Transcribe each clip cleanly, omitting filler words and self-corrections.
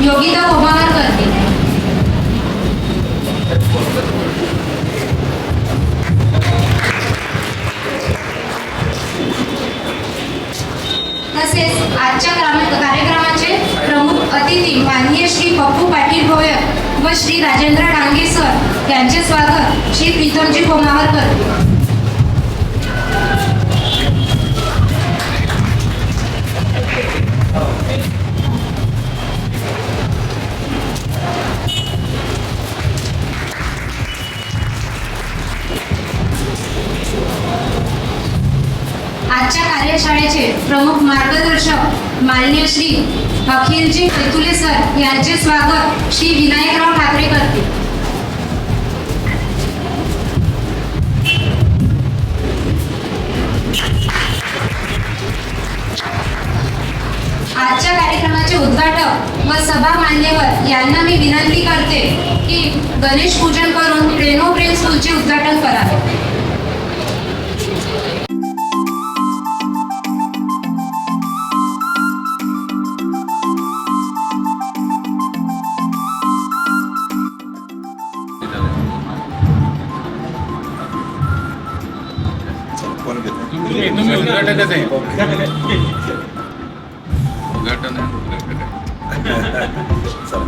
योगिता कोमावर करते. तसेच आजच्या कार्यक्रमाचे प्रमुख अतिथी माननीय श्री पप्पू पाटील भोयर व श्री राजेंद्र डांगे सर यांचे स्वागत श्री प्रीतमजी कोमावर करते. आजच्या कार्यशाळेचे प्रमुख मार्गदर्शक माननीय श्री अखिलजी पेतुले सर यांचे स्वागत श्री विनायकराव ठाकरे करतील. आजच्या कार्यक्रमाचे उद्घाटक व सभा मान्यवर यांना मी विनंती करते की गणेश पूजन करून रेनो ब्रेन स्कूलचे उद्घाटन करावे. तुम्ही उद्घाटकच आहे. उद्घाटन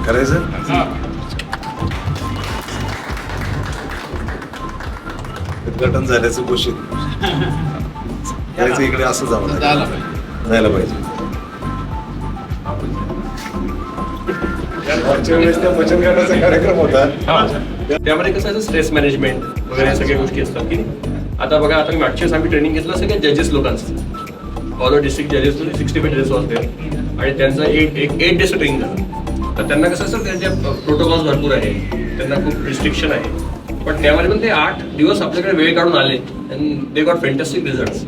करायचं. उद्घाटन झाल्याचं घोषित करायचं. इकडे असं जायला पाहिजे. मागच्या वेळेस त्या बचत गटाचा कार्यक्रम होता, त्यामध्ये कसं असं स्ट्रेस मॅनेजमेंट वगैरे सगळ्या गोष्टी असतात की आता बघा, आता मागच्या वेळेस आम्ही ट्रेनिंग घेतलं सगळ्या जजेस लोकांचं, ऑल डिस्ट्रिक्ट जजेस 65 डेज होते आणि त्यांचं 8 डेज ट्रेनिंग झालं. तर त्यांना कसं असतं, त्यांच्या प्रोटोकॉल्स भरपूर आहे, त्यांना खूप रिस्ट्रिक्शन आहे, पण त्यामध्ये पण ते 8 दिवस आपल्याकडे वेळ काढून आले and they got fantastic results.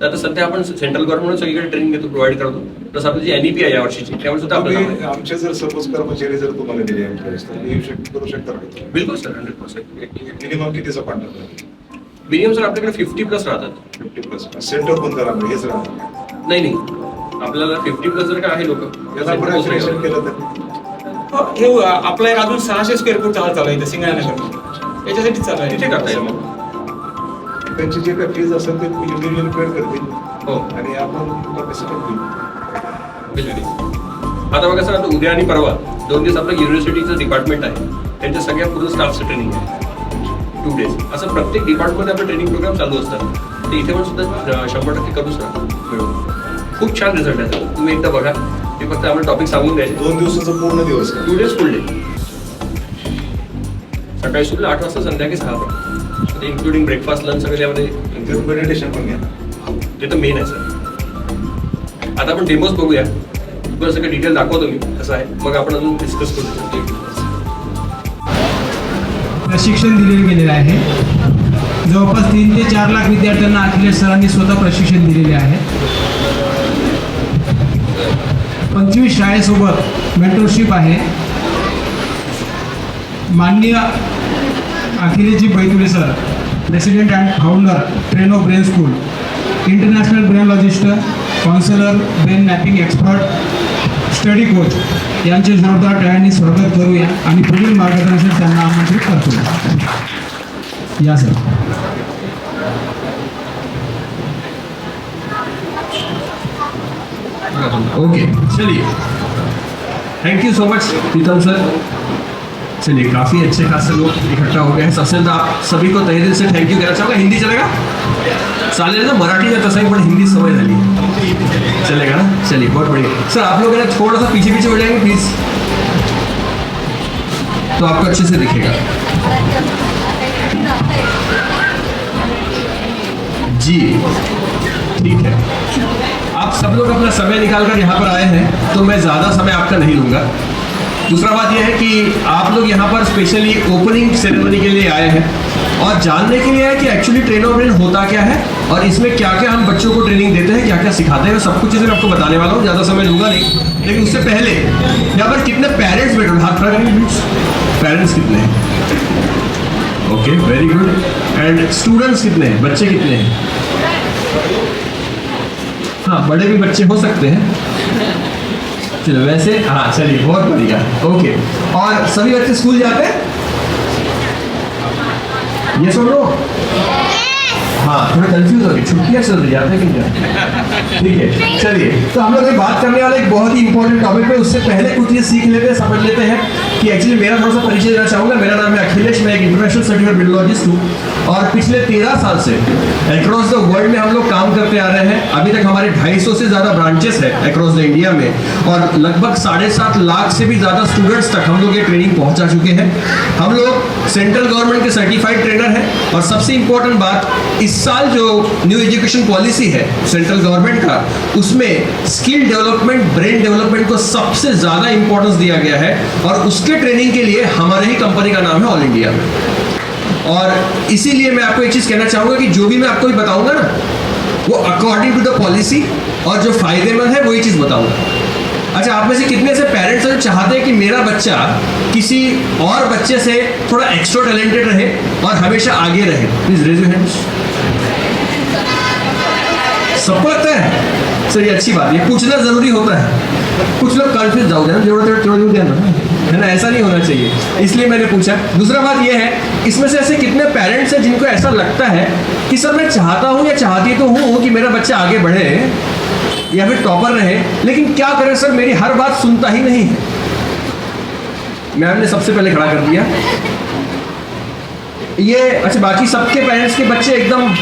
तर आता सध्या आपण सेंट्रल गव्हर्नमेंट सगळीकडे ट्रेनिंग घेतो, प्रोव्हाइड करतो. प्लस आपली जी NEP आहे या वर्षीची, त्यामुळे सुद्धा आपल्याला आमचे जर सपोज कर्मचारी जर तुम्हाला दिले करू शकतात. बिलकुल सर, 100%. मिनिमम कितीचा कॉन्ट्रॅक्ट? मिनिमम सर आपल्याकडे 50+ राहतात. 50+. सेंटर पण करा हेच राहणार नाही, आपल्याला 50+ जर का आहे लोक केलं तर हे आपला एक अजून 600 स्क्वेअर फूट चालू आहे सिंगानगर, याच्यासाठी चालू आहे. तिथे करता येईल. त्यांची जे काही फीज असेल ते युनियन पेड करतील. हो, आणि आपण आता बघा सर, आता उद्या आणि परवा 2 दिवस आपलं युनिव्हर्सिटीचं डिपार्टमेंट आहे, त्यांच्या सगळ्या पूर्ण स्टाफचं ट्रेनिंग आहे 2 डेज. असं प्रत्येक डिपार्टमेंटमध्ये आपले ट्रेनिंग प्रोग्राम चालू असतात. ते इथे पण सुद्धा 100% करूच ना. खूप छान रिझल्ट आहे सर, तुम्ही एकदा बघा. ते फक्त आम्हाला टॉपिक सांगून द्यायचे. 2 दिवसाचा पूर्ण दिवस, 2 डेज फुल डे, सकाळी सुद्धा 8 वाजता, संध्याकाळी 6 वाजता, इन्क्लुडिंग ब्रेकफास्ट, लंच सगळं त्यामध्ये. मेडिटेशन पण घ्या, ते तर मेन आहे सर. आता आपण डेमोज बघूया, तुम्हाला सगळं डिटेल दाखवतो मी कसं आहे, मग आपण अजून डिस्कस करू. प्रशिक्षण दिले गेलेले आहे. जवळपास 3 ते 4 लाख विद्यार्थ्यांना अखिलेश सरांनी स्वतः प्रशिक्षण दिलेले आहे. 25 शाळेसोबत मेंटरशिप आहे. माननीय Akhileshji Baitule sir, president and founder Trainobrain school, international brainologist, counsellor, brain mapping expert, study coach यांचे जोरदार टाळ्यांनी स्वागत करूया आणि पुढील मार्गदर्शन त्यांना आमंत्रित करतो. या सर. ओके, चलिए. Thank you so much Pritam sir. चलिए, काफ़ी अच्छे खासे लोग इकट्ठा हो गए हैं. सबसे ज़्यादा आप सभी को तहे दिल से थँक यू कहना चाहूँगा. हिंदी चलेगा? चालेल ना, मराठी का तसं पण हिंदी सवय झाली. चलेगा ना? चलिए, बहुत बढ़िया. सर आप लोग है ना थोड़ा सा पीछे पीछे हो जाएंगे प्लीज़, तो आपको अच्छे से दिखेगा. जी ठीक है. आप सब लोग अपना समय निकालकर यहाँ पर आए हैं, तो मैं ज़्यादा समय आपका नहीं लूँगा. दूसरा बात यह है कि आप लोग यहाँ पर स्पेशली ओपनिंग सेरेमनी के लिए आए हैं और जानने के लिए है कि एक्चुअली ट्रेन ऑफ ब्रेन होता क्या है और इसमें क्या क्या हम बच्चों को ट्रेनिंग देते हैं, क्या क्या सिखाते हैं, सब कुछ चीज़ें मैं आपको बताने वाला हूँ. ज़्यादा समय लूँगा नहीं, लेकिन उससे पहले यहाँ पर कितने पेरेंट्स बैठे, हाथ खड़ा करेंगे प्लीज. पेरेंट्स कितने हैं? Okay, very good. And students कितने हैं, बच्चे कितने हैं? हाँ, बड़े भी बच्चे हो सकते हैं. चलो वैसे, हाँ चलिए, बहुत बढ़िया. ओके, और सभी बच्चे स्कूल जाते हैं? ये सुन लो. हाँ, थोड़े कंफ्यूज हो गए, छुट्टियाँ चल रही, जाते हैं कि नहीं? ठीक है, चलिए. तो हम लोग बात करने वाले एक बहुत ही इंपॉर्टेंट टॉपिक पे. उससे पहले कुछ चीज़ सीख लेते हैं, समझ लेते हैं कि एक्चुअली मेरा थोड़ा सा परिचय देना चाहूँगा. मेरा नाम है अखिलेश, मैं एक इंटरनेशनल सर्टिफिकेट ब्रेनोलॉजिस्ट हूँ और पिछले 13 साल से अक्रॉस द वर्ल्ड में हम लोग काम करते आ रहे हैं. अभी तक हमारे 250 से ज़्यादा ब्रांचेस है अक्रॉस द इंडिया में और लगभग 7.5 लाख से भी ज़्यादा स्टूडेंट्स तक हम लोग ये ट्रेनिंग पहुँचा चुके हैं. हम लोग सेंट्रल गवर्नमेंट के सर्टिफाइड ट्रेनर हैं और सबसे इंपॉर्टेंट बात, इस साल जो न्यू एजुकेशन पॉलिसी है सेंट्रल गवर्नमेंट का, उसमें स्किल डेवलपमेंट, ब्रेन डेवलपमेंट को सबसे ज़्यादा इंपॉर्टेंस दिया गया है और उसके ट्रेनिंग के लिए हमारे ही कंपनी का नाम है ऑल इंडिया में. और इसीलिए मैं आपको एक चीज़ कहना चाहूँगा कि जो भी मैं आपको बताऊँगा ना, वो अकॉर्डिंग टू द पॉलिसी और जो फायदेमंद है वही चीज़ बताऊँगा. अच्छा, आप में से कितने से पेरेंट्स हैं जो चाहते हैं कि मेरा बच्चा किसी और बच्चे से थोड़ा एक्स्ट्रा टैलेंटेड रहे और हमेशा आगे रहे? Please raise your hands. सबको लगता है? सर ये अच्छी बात है, पूछना जरूरी होता है. कुछ लोग कन्फ्यूज जाओगे ना, जरूरत है ना, ऐसा नहीं होना चाहिए, इसलिए मैंने पूछा. दूसरा बात यह है, इसमें से ऐसे कितने पेरेंट्स हैं जिनको ऐसा लगता है कि सर मैं चाहता हूँ या चाहती तो हूँ कि मेरा बच्चा आगे बढ़े या फिर टॉपर रहे, लेकिन क्या करें सर, मेरी हर बात सुनता ही नहीं है. मैम ने सबसे पहले खड़ा कर दिया ये. अच्छा, बाकी सबके पेरेंट्स के बच्चे एकदम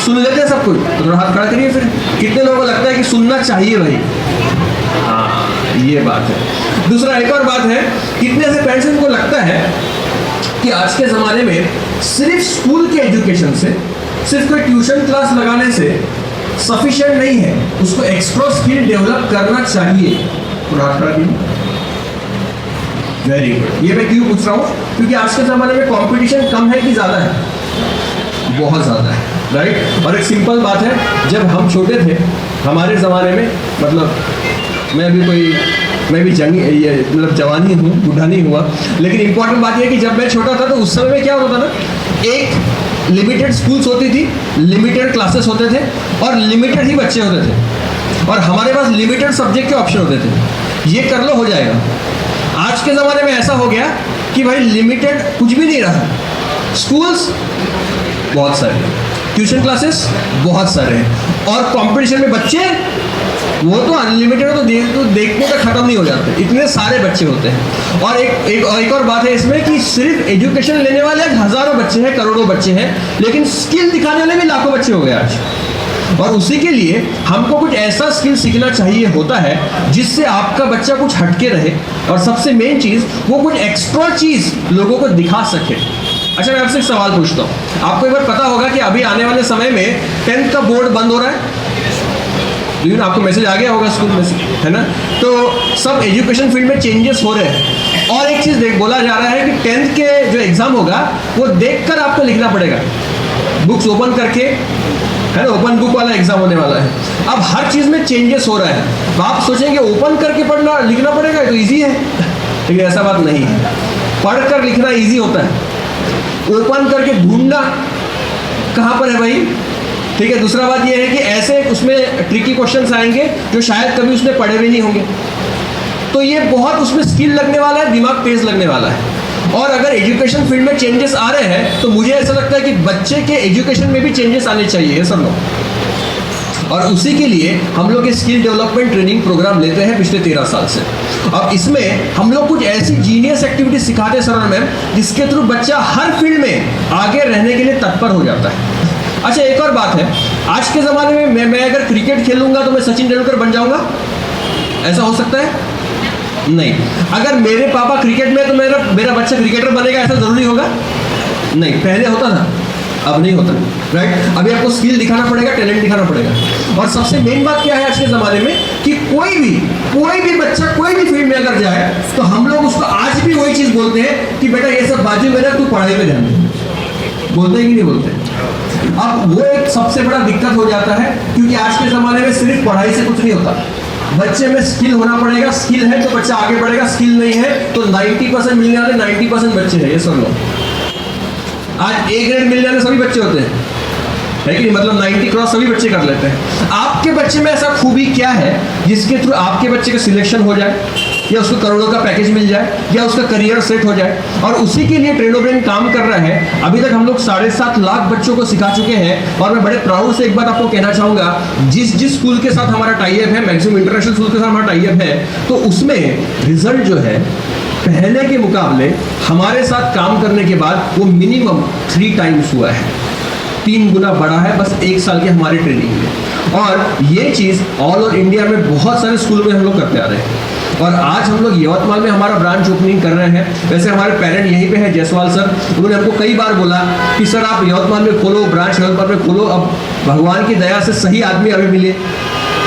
सुन लेते हैं सब कुछ? तो थोड़ा हाथ खड़ा करिए. फिर कितने लोगों को लगता है कि सुनना चाहिए भाई? हाँ, ये बात है. दूसरा एक और बात है, कितने ऐसे पेरेंट्स को लगता है कि आज के ज़माने में सिर्फ स्कूल के एजुकेशन से, सिर्फ कोई ट्यूशन क्लास लगाने से सफिशिएंट नहीं है, उसको एक्स्ट्रा स्किल डेवलप करना चाहिए? थोड़ा हाथ खड़ा कीजिए. Very good. ये मैं क्यों पूछ रहा हूँ? क्योंकि आज के ज़माने में कंपटीशन कम है कि ज़्यादा है? बहुत ज़्यादा है, राइट. और एक सिंपल बात है, जब हम छोटे थे हमारे ज़माने में, मतलब मैं भी मतलब जवान ही हूँ, बूढ़ा नहीं हुआ, लेकिन इंपॉर्टेंट बात यह है कि जब मैं छोटा था तो उस समय में क्या होता था ना, एक लिमिटेड स्कूल्स होती थी, लिमिटेड क्लासेस होते थे और लिमिटेड ही बच्चे होते थे और हमारे पास लिमिटेड सब्जेक्ट के ऑप्शन होते थे. ये कर लो, हो जाएगा. आज के ज़माने में ऐसा हो गया कि भाई लिमिटेड कुछ भी नहीं रहा. स्कूल्स बहुत सारे, ट्यूशन क्लासेस बहुत सारे हैं और कंपटीशन में बच्चे वो तो अनलिमिटेड हो, तो देखने का ख़त्म नहीं हो जाते, इतने सारे बच्चे होते हैं. और एक और बात है इसमें कि सिर्फ एजुकेशन लेने वाले हज़ारों बच्चे हैं, करोड़ों बच्चे हैं, लेकिन स्किल दिखाने वाले भी लाखों बच्चे हो गए आज. और उसी के लिए हमको कुछ ऐसा स्किल सीखना चाहिए होता है जिससे आपका बच्चा कुछ हटके रहे और सबसे मेन चीज़, वो कुछ एक्स्ट्रा चीज़ लोगों को दिखा सके. अच्छा, मैं आपसे एक सवाल पूछता हूँ. आपको एक बार पता होगा कि अभी आने वाले समय में 10th का बोर्ड बंद हो रहा है. लेकिन आपको मैसेज आ गया होगा स्कूल में से, है ना? तो सब एजुकेशन फील्ड में चेंजेस हो रहे हैं. और एक चीज़ बोला जा रहा है कि 10th के जो एग्ज़ाम होगा वो देखकर आपको लिखना पड़ेगा, बुक्स ओपन करके, है ना? ओपन बुक वाला एग्जाम होने वाला है. अब हर चीज़ में चेंजेस हो रहा है. तो आप सोचेंगे ओपन करके पढ़ना लिखना पड़ेगा तो ईजी है, लेकिन ऐसा बात नहीं है. पढ़ कर लिखना ईजी होता है, ओपन करके ढूंढना कहाँ पर है भाई? ठीक है. दूसरा बात यह है कि ऐसे उसमें ट्रिकी क्वेश्चंस आएंगे जो शायद कभी उसने पढ़े भी नहीं होंगे. तो ये बहुत उसमें स्किल लगने वाला है, दिमाग तेज लगने वाला है. और अगर एजुकेशन फील्ड में चेंजेस आ रहे हैं तो मुझे ऐसा लगता है कि बच्चे के एजुकेशन में भी चेंजेस आने चाहिए, ये सब लोग. और उसी के लिए हम लोग स्किल डेवलपमेंट ट्रेनिंग प्रोग्राम लेते हैं पिछले 13 साल से। अब इसमें हम लोग कुछ ऐसी जीनियस एक्टिविटी सिखाते हैं सर और मैम, जिसके थ्रू बच्चा हर फील्ड में आगे रहने के लिए तत्पर हो जाता है। अच्छा, एक और बात है, आज के ज़माने में मैं अगर क्रिकेट खेलूंगा तो मैं सचिन तेंदुलकर बन जाऊंगा, ऐसा हो सकता है? नहीं। अगर मेरे पापा क्रिकेट में तो मेरा बच्चा क्रिकेटर बनेगा, ऐसा ज़रूरी होगा? नहीं। पहले होता था, अब नहीं होता, राइट? अभी आपको स्किल दिखाना पड़ेगा, टैलेंट दिखाना पड़ेगा। और सबसे मेन बात क्या है आज के ज़माने में कि कोई भी बच्चा कोई भी फील्ड में अगर जाए तो हम लोग उसको आज भी वही चीज़ बोलते हैं कि बेटा ये सब बाजू में रख, तू पढ़ाई पे ध्यान दे। बोलते हैं कि नहीं बोलते? अब वो एक सबसे बड़ा दिक्कत हो जाता है, क्योंकि आज के ज़माने में सिर्फ पढ़ाई से कुछ नहीं होता, बच्चे में स्किल होना पड़ेगा। स्किल है तो बच्चा आगे बढ़ेगा, स्किल नहीं है तो 90% मिलने वाले 90% बच्चे हैं, ये सब लोग। आज ए ग्रेड मिल जाने सभी बच्चे होते हैं, है कि नहीं? मतलब 90 क्रॉस सभी बच्चे कर लेते हैं। आपके बच्चे में ऐसा खूबी क्या है जिसके थ्रू आपके बच्चे का सिलेक्शन हो जाए, या उसको करोड़ों का पैकेज मिल जाए, या उसका करियर सेट हो जाए? और उसी के लिए ट्रेनो ब्रेन काम कर रहा है। अभी तक हम लोग 7.5 लाख बच्चों को सिखा चुके हैं। और मैं बड़े प्राउड से एक बात आपको कहना चाहूँगा, जिस स्कूल के साथ हमारा टाई अप है, मैक्सिमम इंटरनेशनल स्कूल के साथ हमारा टाई अप है, तो उसमें रिजल्ट जो है पहले के मुकाबले हमारे साथ काम करने के बाद वो मिनिमम 3 टाइम्स हुआ है, 3 गुना बढ़ा है बस 1 साल की हमारी ट्रेनिंग में। और ये चीज़ ऑल ओवर इंडिया में बहुत सारे स्कूलों में हम लोग करते आ रहे हैं। और आज हम लोग यवतमाल में हमारा ब्रांच ओपनिंग कर रहे हैं। वैसे हमारे पेरेंट यहीं पे है, जयसवाल सर, उन्होंने हमको कई बार बोला कि सर आप यवतमाल में खोलो, ब्रांच यवतमाल में खोलो। अब भगवान की दया से सही आदमी अभी मिले,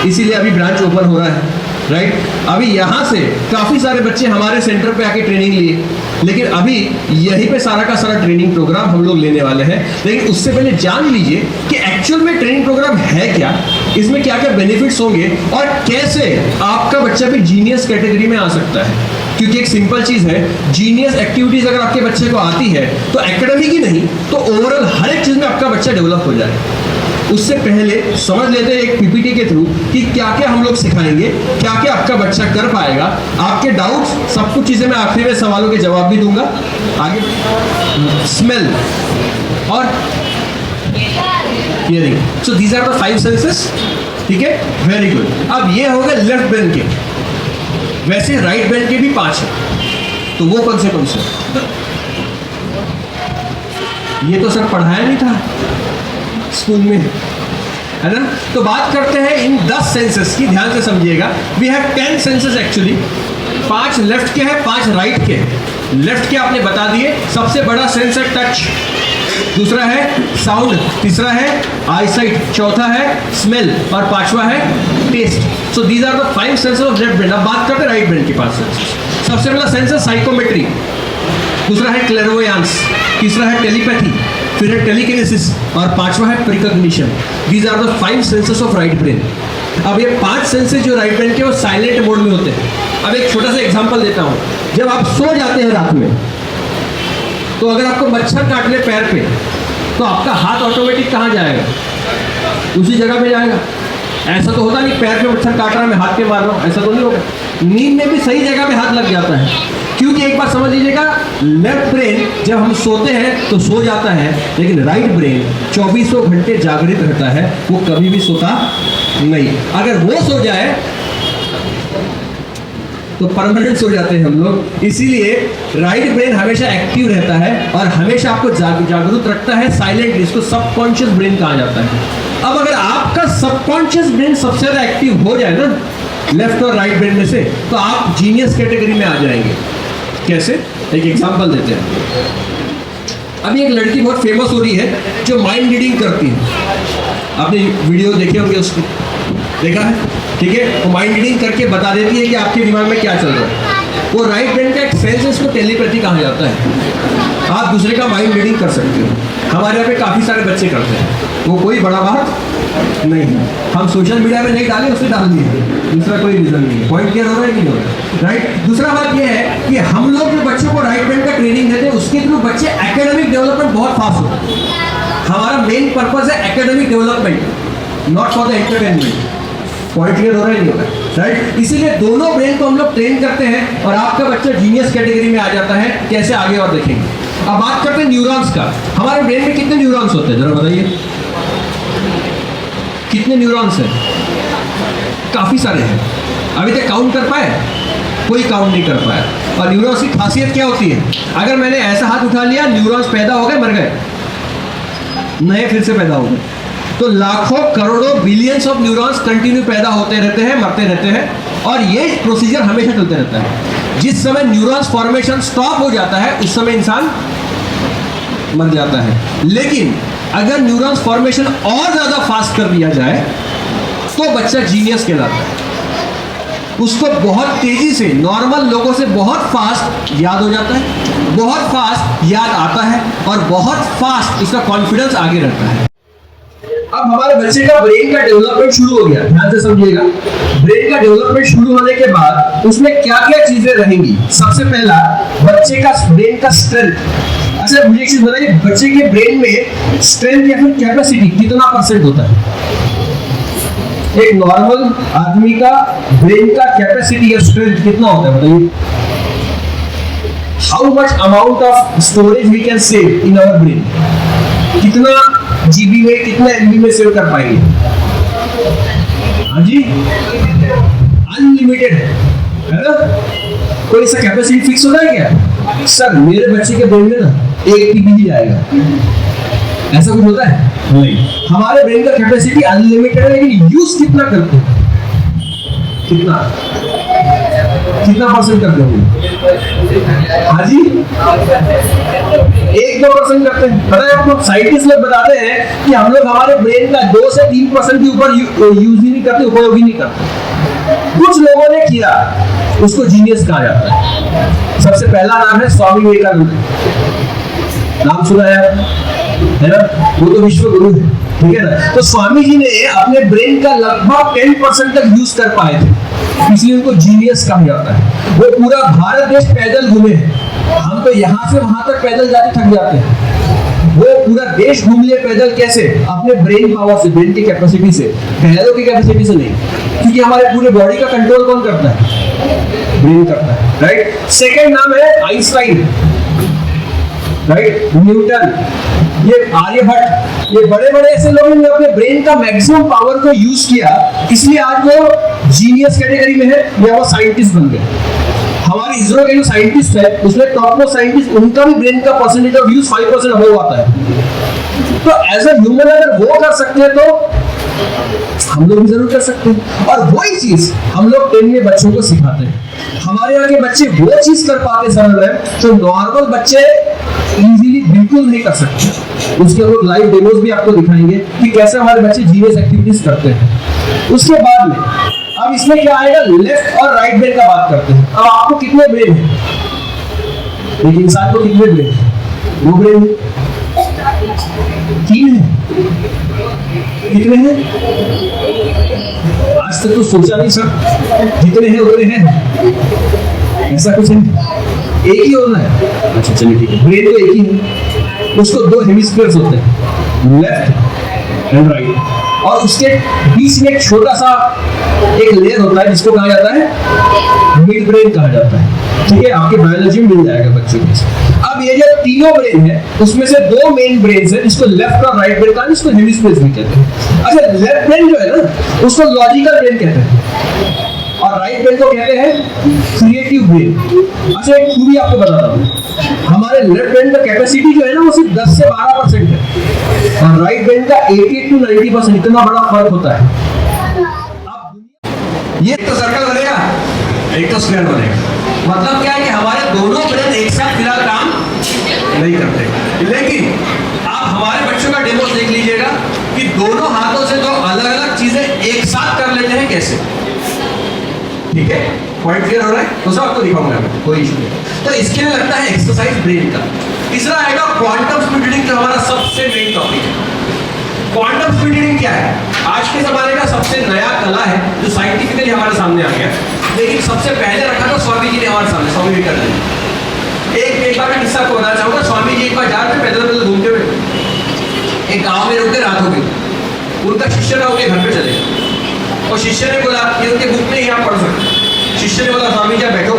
इसीलिए अभी ब्रांच ओपन हो रहा है, राइट? अभी यहाँ से काफ़ी सारे बच्चे हमारे सेंटर पे आके ट्रेनिंग लिए, लेकिन अभी यहीं पे सारा का सारा ट्रेनिंग प्रोग्राम हम लोग लेने वाले हैं। लेकिन उससे पहले जान लीजिए कि एक्चुअल में ट्रेनिंग प्रोग्राम है क्या, इसमें क्या क्या बेनिफिट्स होंगे, और कैसे आपका बच्चा भी जीनियस कैटेगरी में आ सकता है। क्योंकि एक सिंपल चीज़ है, जीनियस एक्टिविटीज़ अगर आपके बच्चे को आती है तो एकेडमिक ही नहीं तो ओवरऑल हर एक चीज़ में आपका बच्चा डेवलप हो जाए। उससे पहले समझ लेते हैं एक पीपीटी के थ्रू कि क्या क्या हम लोग सिखाएंगे, क्या क्या आपका बच्चा कर पाएगा। आपके डाउट्स सब कुछ चीज़ें मैं आखिरी में सवालों के जवाब भी दूंगा। आगे स्मेल और hearing, so these are the 5 senses, ठीक है? Very good. अब ये हो गए लेफ्ट ब्रेन के, वैसे राइट ब्रेन के भी 5 है, तो वो कौन से? ये तो सर पढ़ाया नहीं था स्कूल में, है ना? तो बात करते हैं इन 10 सेंसेस की, ध्यान से समझिएगा। We have 10 senses actually, 5 left के हैं, 5 राइट के। लेफ्ट के आपने बता दिए, सबसे बड़ा सेंस है टच, दूसरा है साउंड, तीसरा है आईसाइट, चौथा है स्मेल और 5वां है taste. So these are the 5 senses of left brain. अब बात करते हैं राइट ब्रेन के 5 सेंसेस। सबसे पहला सेंस है साइकोमेट्री, दूसरा है क्लेरवोयांस, तीसरा है टेलीपैथी, फिर है टेलीकिनेसिस और 5वां है precognition. These are the 5 senses of right brain. अब ये 5 सेंसेस जो राइट ब्रेन के वो साइलेंट मोड में होते हैं। अब एक छोटा सा एग्जांपल देता हूँ। जब आप सो जाते हैं रात में, तो अगर आपको मच्छर काट ले पैर पे, तो आपका हाथ ऑटोमेटिक कहाँ जाएगा? उसी जगह पे जाएगा। ऐसा तो होता नहीं पैर पे मच्छर काट रहा है मैं हाथ पे मार रहा हूँ, ऐसा तो नहीं होगा। नींद में भी सही जगह पे हाथ लग जाता है, क्योंकि एक बात समझ लीजिएगा, लेफ्ट ब्रेन जब हम सोते हैं तो सो जाता है, लेकिन राइट ब्रेन 24 घंटे जागृत रहता है, वो कभी भी सोता नहीं। अगर वो सो जाए तो परमानेंट सो जाते हैं हम लोग। इसीलिए राइट ब्रेन हमेशा एक्टिव रहता है और हमेशा आपको जागरूक रखता है, साइलेंट, इसको सबकॉन्शियस ब्रेन कहा जाता है। अब अगर आपका सबकॉन्शियस ब्रेन सबसे ज़्यादा एक्टिव हो जाए ना लेफ्ट और राइट ब्रेन में से, तो आप जीनियस कैटेगरी में आ जाएंगे। कैसे? एक एग्जांपल देते हैं। अभी एक लड़की बहुत फेमस हो रही है जो माइंड रीडिंग करती है। आपने वीडियो देखे होंगे, उसको देखा है, ठीक है? वो माइंड रीडिंग करके बता देती है कि आपके दिमाग में क्या चल रहा है। वो राइट ब्रेन का एक सेंस है, इसको टेलीपैथी कहा जाता है। आप दूसरे का माइंड रीडिंग कर सकते हो। हमारे यहाँ पे काफ़ी सारे बच्चे करते हैं, वो कोई बड़ा बात नहीं है। हम सोशल मीडिया में नहीं डाले, उसने डाल दिए, दूसरा कोई रीजन नहीं है। पॉइंट क्लियर हो रहा है कि नहीं हो रहा है? राइट। दूसरा बात यह है कि हम लोग जो बच्चों को राइट ब्रेन का ट्रेनिंग देते हैं, उसके थ्रू बच्चे एकेडमिक डेवलपमेंट बहुत फास्ट होता है। हमारा मेन पर्पज है academic development, not for the entertainment. Point clear हो रहा है नहीं हो रहा है? राइट। इसीलिए दोनों ब्रेन को हम लोग ट्रेन करते हैं और आपका बच्चा जीनियस कैटेगरी में आ जाता है। कैसे? आगे और देखेंगे। अब बात करते हैं न्यूरॉन्स का। हमारे ब्रेन में कितने न्यूरॉन्स होते हैं, जरा बताइए। कितने न्यूरॉन्स हैं? काफी सारे हैं। अभी तक काउंट कर पाए? कोई काउंट नहीं कर पाया। और न्यूरॉन्स की खासियत क्या होती है? अगर मैंने ऐसा हाथ उठा लिया, न्यूरॉन्स पैदा हो गए, मर गए, नए फिर से पैदा हो गए। तो लाखों करोड़ों बिलियंस ऑफ न्यूरॉन्स कंटिन्यू पैदा होते रहते हैं, मरते रहते हैं, और ये प्रोसीजर हमेशा चलते रहता है। जिस समय न्यूरॉन्स फॉर्मेशन स्टॉप हो जाता है उस समय इंसान मर जाता है। लेकिन अगर न्यूरॉन्स फॉर्मेशन और ज्यादा फास्ट कर दिया जाए तो बच्चा जीनियस कहलाता है। उसको बहुत तेजी से, नॉर्मल लोगों से बहुत फास्ट याद हो जाता है, बहुत फास्ट याद आता है, और बहुत फास्ट उसका कॉन्फिडेंस आगे रहता है। अब हमारे बच्चे का ब्रेन का डेवलपमेंट शुरू हो गया, ध्यान से समझिएगा। ब्रेन का डेवलपमेंट शुरू होने के बाद उसमें क्या क्या चीजें रहेंगी? सबसे पहला, बच्चे का ब्रेन का स्ट्रेंथ। अच्छा, मुझे एक चीज बताइए, बच्चे के ब्रेन में स्ट्रेंथ या फिर कैपेसिटी कितना % होता है? एक नॉर्मल आदमी का ब्रेन का कैपेसिटी या स्ट्रेंथ कितना होता है बताइए? How much amount of storage we can save in our brain? कितना जीबी में, कितना एमबी में सेव कर पाएंगे? हाँ जी, अनलिमिटेड है ना? कोई ऐसा कैपेसिटी फिक्स होता है क्या? सर मेरे बच्चे के ब्रेन में ना 1 TB ही जाएगा, ऐसा कुछ होता है? नहीं। हमारे ब्रेन का कैपेसिटी अनलिमिटेड है, लेकिन यूज कितना करते हैं? कितना % करते होंगे? हाँ जी, 1-2% करते हैं। पता है आपको, साइंटिस्ट लोग बताते हैं कि हम लोग हमारे ब्रेन का 2 से 3% के ऊपर यूज ही नहीं करते, उपयोग ही नहीं करते। कुछ लोगों ने किया, उसको जीनियस कहा जाता है। सबसे पहला नाम है स्वामी विवेकानंद। नाम सुना है ना? वो तो विश्व गुरु है, ठीक है ना? तो स्वामी जी ने अपने ब्रेन का लगभग 10% तक यूज कर पाए थे, इसलिए उनको जीनियस कहा जाता है। वो पूरा भारत देश पैदल घूमे हैं। हम तो यहाँ से वहां तक पैदल जाते थक जाते हैं, वो पूरा देश घूम लिए पैदल। कैसे? अपने ब्रेन पावर से, ब्रेन की कैपेसिटी से, पैरों की कैपेसिटी से नहीं, क्योंकि हमारे पूरे बॉडी का कंट्रोल कौन करता है? ब्रेन करता है, राइट? सेकेंड नाम है आइंस्टाइन, राइट? न्यूटन, ये आर्यभट्ट, ये बड़े बड़े ऐसे लोगों ने अपने ब्रेन का मैक्सिमम पावर को यूज किया, इसलिए आज वो जीनियस कैटेगरी में है या वो साइंटिस्ट बन गए। हमारे इसरो के जो साइंटिस्ट है, उसमें टॉप मोस्ट साइंटिस्ट, उनका भी ब्रेन का परसेंटेज ऑफ यूज 5% अबव आता है। तो एज अ ह्यूमन अगर वो कर सकते हैं तो हम लोग भी जरूर कर सकते हैं। और वही चीज हम लोग 10 में बच्चों को सिखाते हैं। हमारे यहाँ के बच्चे वो चीज कर पाते सरल है, तो नॉर्मल बच्चे इजीली बिल्कुल नहीं कर सकते। उसके हम लोग लाइव डेमोस भी आपको दिखाएंगे कि कैसे हमारे बच्चे जीनियस एक्टिविटीज करते हैं। उसके बाद में अब इसमें क्या आएगा? लेफ्ट और राइट ब्रेन का बात करते हैं। अब आपको कितने ब्रेन है? एक इंसान को कितने ब्रेन है? 2 ब्रेन है, 3 है, कितने हैं? आज तक तो सोचा नहीं सर, जितने हैं उतने हैं, ऐसा कुछ नहीं, एक ही होना है। अच्छा चलिए ठीक है, ब्रेन तो एक ही है, उसको 2 हेमिस्फीयर्स होते हैं, लेफ्ट एंड राइट, और उसके बीच में एक छोटा सा एक लेयर होता है जिसको कहा जाता है मिड ब्रेन कहा जाता है। ठीक है, आपके बायोलॉजी में मिल जाएगा बच्चों को। अब ये जो तीनों ब्रेन है उसमें से 2 मेन ब्रेन है जिसको लेफ्ट और राइट ब्रेन का, जिसको हेमिस्फीयर्स भी कहते हैं। अच्छा, लेफ्ट ब्रेन जो है ना उसको लॉजिकल ब्रेन कहते हैं और राइट ब्रेन को कहते हैं क्रिएटिव ब्रेन। अच्छा, एक खूबी आपको बताता हूँ, हमारे लेफ्ट ब्रेन का कैपेसिटी जो है ना वो सिर्फ 10 से 12% है और राइट ब्रेन का 80 to 90%। इतना बड़ा फर्क होता है। अब ये तो सर्कल बनेगा, एक तो स्क्वायर बनेगा। मतलब क्या है कि हमारे दोनों ब्रेन एक साथ फिलहाल काम नहीं करते, लेकिन आप हमारे बच्चों का डेमो देख लीजिएगा कि दोनों हाथों से 2 अलग-अलग चीजें एक साथ कर लेते हैं कैसे। ठीक है, पॉइंट क्लियर हो रहा है? तो सब आपको दिखाऊंगा मैं, कोई इशू नहीं। तो इसके लिए लगता है एक्सरसाइज ब्रेन का। तीसरा आएगा क्वांटम स्पीड रीडिंग, जो हमारा सबसे मेन टॉपिक है। क्वांटम स्पीड रीडिंग क्या है? आज के जमाने का सबसे नया कला है जो साइंटिफिकली हमारे सामने आ गया, लेकिन सबसे पहले रखा था स्वामी जी ने हमारे सामने, स्वामी विवेकानंद। एक बार मैं किस्सा आपको बताना चाहूंगा। स्वामी जी एक बार जा रहे थे पैदल घूमते हुए, एक गांव में रुक के रात हो गई। उनका शिष्य था, उनके घर पे चले गए और शिष्य ने बोला कि उनके बुक में ही आप पढ़ सकते। शिष्य ने बोला स्वामी जी आप बैठो,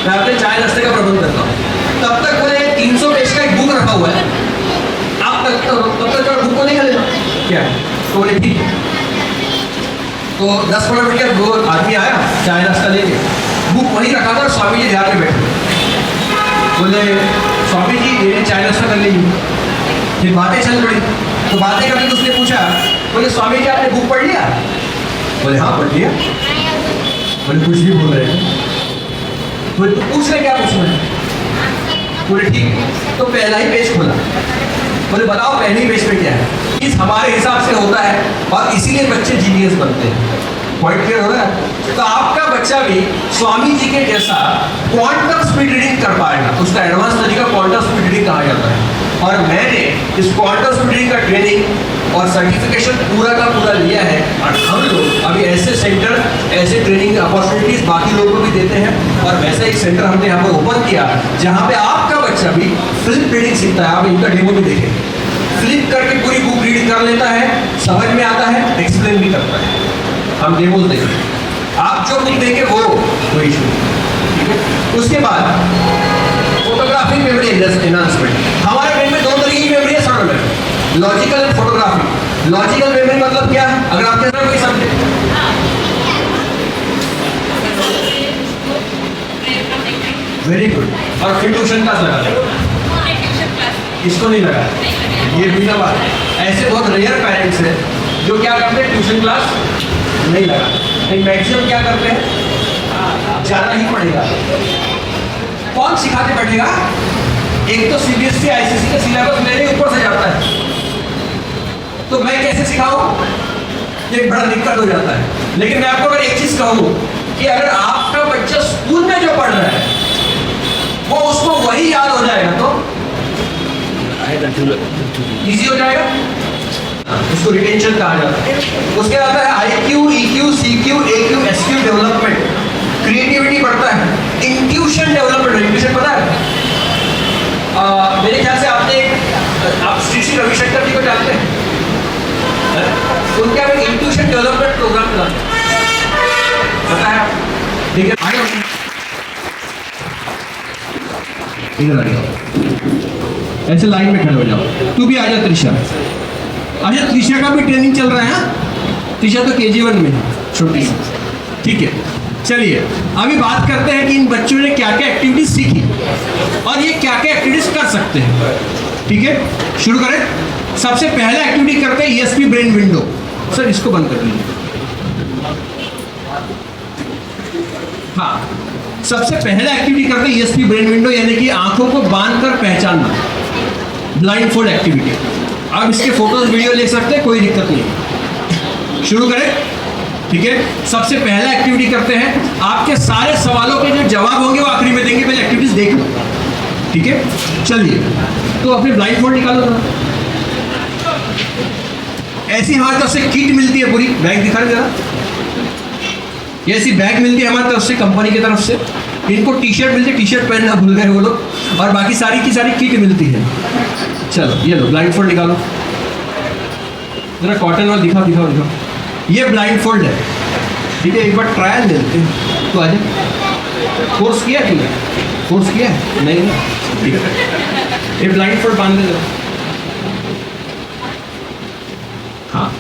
मैं अपने चाय नाश्ते का प्रबंध करता हूँ। तब तक बोले 300 पेज का एक बुक रखा हुआ है, आप तब तक बुक को नहीं लेना क्या? तो बोले ठीक है। तो 10-15 मिनट के वो आदमी आया चाय नाश्ता लेके, बुक वहीं रखा था और स्वामी जी ध्यान में बैठे। बोले स्वामी जी ये चाय नाश्ता कर लीजिए। फिर बातें चल पड़ी, तो बातें करके उसने पूछा, बोले स्वामी जी आपने बुक पढ़ लिया? बोले हाँ पढ़ लिया। बोले कुछ भी बोल रहे हैं? बोले तो पूछ रहे क्या पूछना है? बोले ठीक, तो पहला ही पेज खोला। बोले बताओ पहले ही पेज पे क्या है? इस हमारे हिसाब से होता है और इसीलिए बच्चे जीनियस बनते हैं। पॉइंट क्लियर हो रहा है? तो आपका बच्चा भी स्वामी जी के जैसा क्वांटम स्पीड रीडिंग कर पाएगा। उसका एडवांस तरीका क्वांटम स्पीड रीडिंग कहा जाता है। और मैंने इस क्वांटम स्पीड रीडिंग का ट्रेनिंग और सर्टिफिकेशन पूरा का पूरा लिया है और हम लोग अभी ऐसे सेंटर, ऐसे ट्रेनिंग अपॉर्चुनिटीज बाकी लोगों को भी देते हैं। और वैसा एक सेंटर हमने यहाँ पर ओपन किया जहाँ पे आपका बच्चा भी फ्लिप रीडिंग सीखता है। आप इनका डेमो भी देखें, फ्लिप करके पूरी बुक रीड कर लेता है, समझ में आता है, एक्सप्लेन भी करता है। हम डेमोज देखें, आप जो बुक देंगे वो इशू, ठीक है। उसके बाद फोटोग्राफिक मेमोरी एनहांसमेंट। हमारे ब्रेन में 2 तरीके की मेमोरी है समझ में, logical and photographic. Logical memory मतलब क्या है? अगर आपके साथ कोई समझे, वेरी गुड। और फिर ट्यूशन क्लास लगा दें, इसको नहीं लगा, ये बिना बात। ऐसे बहुत रेयर पेरेंट्स हैं जो क्या करते हैं, ट्यूशन क्लास नहीं लगा, लेकिन मैक्सिमम क्या करते हैं, जाना ही पड़ेगा। कौन सिखाते बैठेगा? एक तो सीबीएसई आईसीएसई का सिलेबस मेरे ऊपर से जाता है, तो मैं कैसे सिखाऊं? ये बड़ा दिक्कत हो जाता है। लेकिन मैं आपको अगर एक चीज कहूं कि अगर आपका बच्चा स्कूल में जो पढ़ रहा है वो उसको वही याद हो जाएगा तो इजी हो जाएगा, उसको रिटेंशन कहा जाता है। उसके बाद है IQ, EQ, CQ, AQ, SQ development, creativity बढ़ता है, इंट्यूशन डेवलपमेंट। इंट्यूशन पता है? मेरे ख्याल से आपने आप श्री श्री रविशंकर जी को जानते हैं, उनका एक इंट्यूशन डेवलपमेंट प्रोग्राम चला पता है? ठीक है, आगे इधर आ जाओ, ऐसे लाइन में खड़े हो जाओ। तू भी आ जा त्रिशा। अच्छा त्रिशा का भी ट्रेनिंग चल रहा है। त्रिशा तो KG1 में है, छोटी सी, ठीक है। चलिए अभी बात करते हैं कि इन बच्चों ने क्या क्या एक्टिविटीज सीखी और ये क्या क्या एक्टिविटीज कर सकते हैं, ठीक है। शुरू करें। सबसे पहला एक्टिविटी करते हैं ESP ब्रेन विंडो। सर इसको बंद कर लीजिए। हाँ, सबसे पहला एक्टिविटी करते हैं ESP ब्रेन विंडो, यानी कि आंखों को बांधकर पहचानना, ब्लाइंड फोल्ड एक्टिविटी। आप इसके फोटोज वीडियो ले सकते हैं, कोई दिक्कत नहीं। शुरू करें, ठीक है। सबसे पहला एक्टिविटी करते हैं, आपके सारे सवालों के जो जवाब होंगे वो आखिरी में देंगे, पहले एक्टिविटीज देख लो, ठीक है। चलिए तो अपनी ब्लाइंड फोल्ड निकालो ना। ऐसी हमारी तरफ से किट मिलती है पूरी, बैग दिखा जरा, ये ऐसी बैग मिलती है हमारी तरफ से, कंपनी की तरफ से। इनको टी-शर्ट मिलती है, टी-शर्ट पहनना भूल गए वो लोग, और बाकी सारी की सारी किट मिलती है। चलो ये लो ब्लाइंड फोल्ड निकालो जरा, कॉटन वाला दिखाओ दिखाओ दिखाओ। ये ब्लाइंड फोल्ड है, ठीक है। एक बार ट्रायल ले लेते हैं, तो आ जाए। कोर्स किया तूने? कोर्स किया है? नहीं ना, ठीक है। ये ब्लाइंड फोल्ड बांध दे। हाँ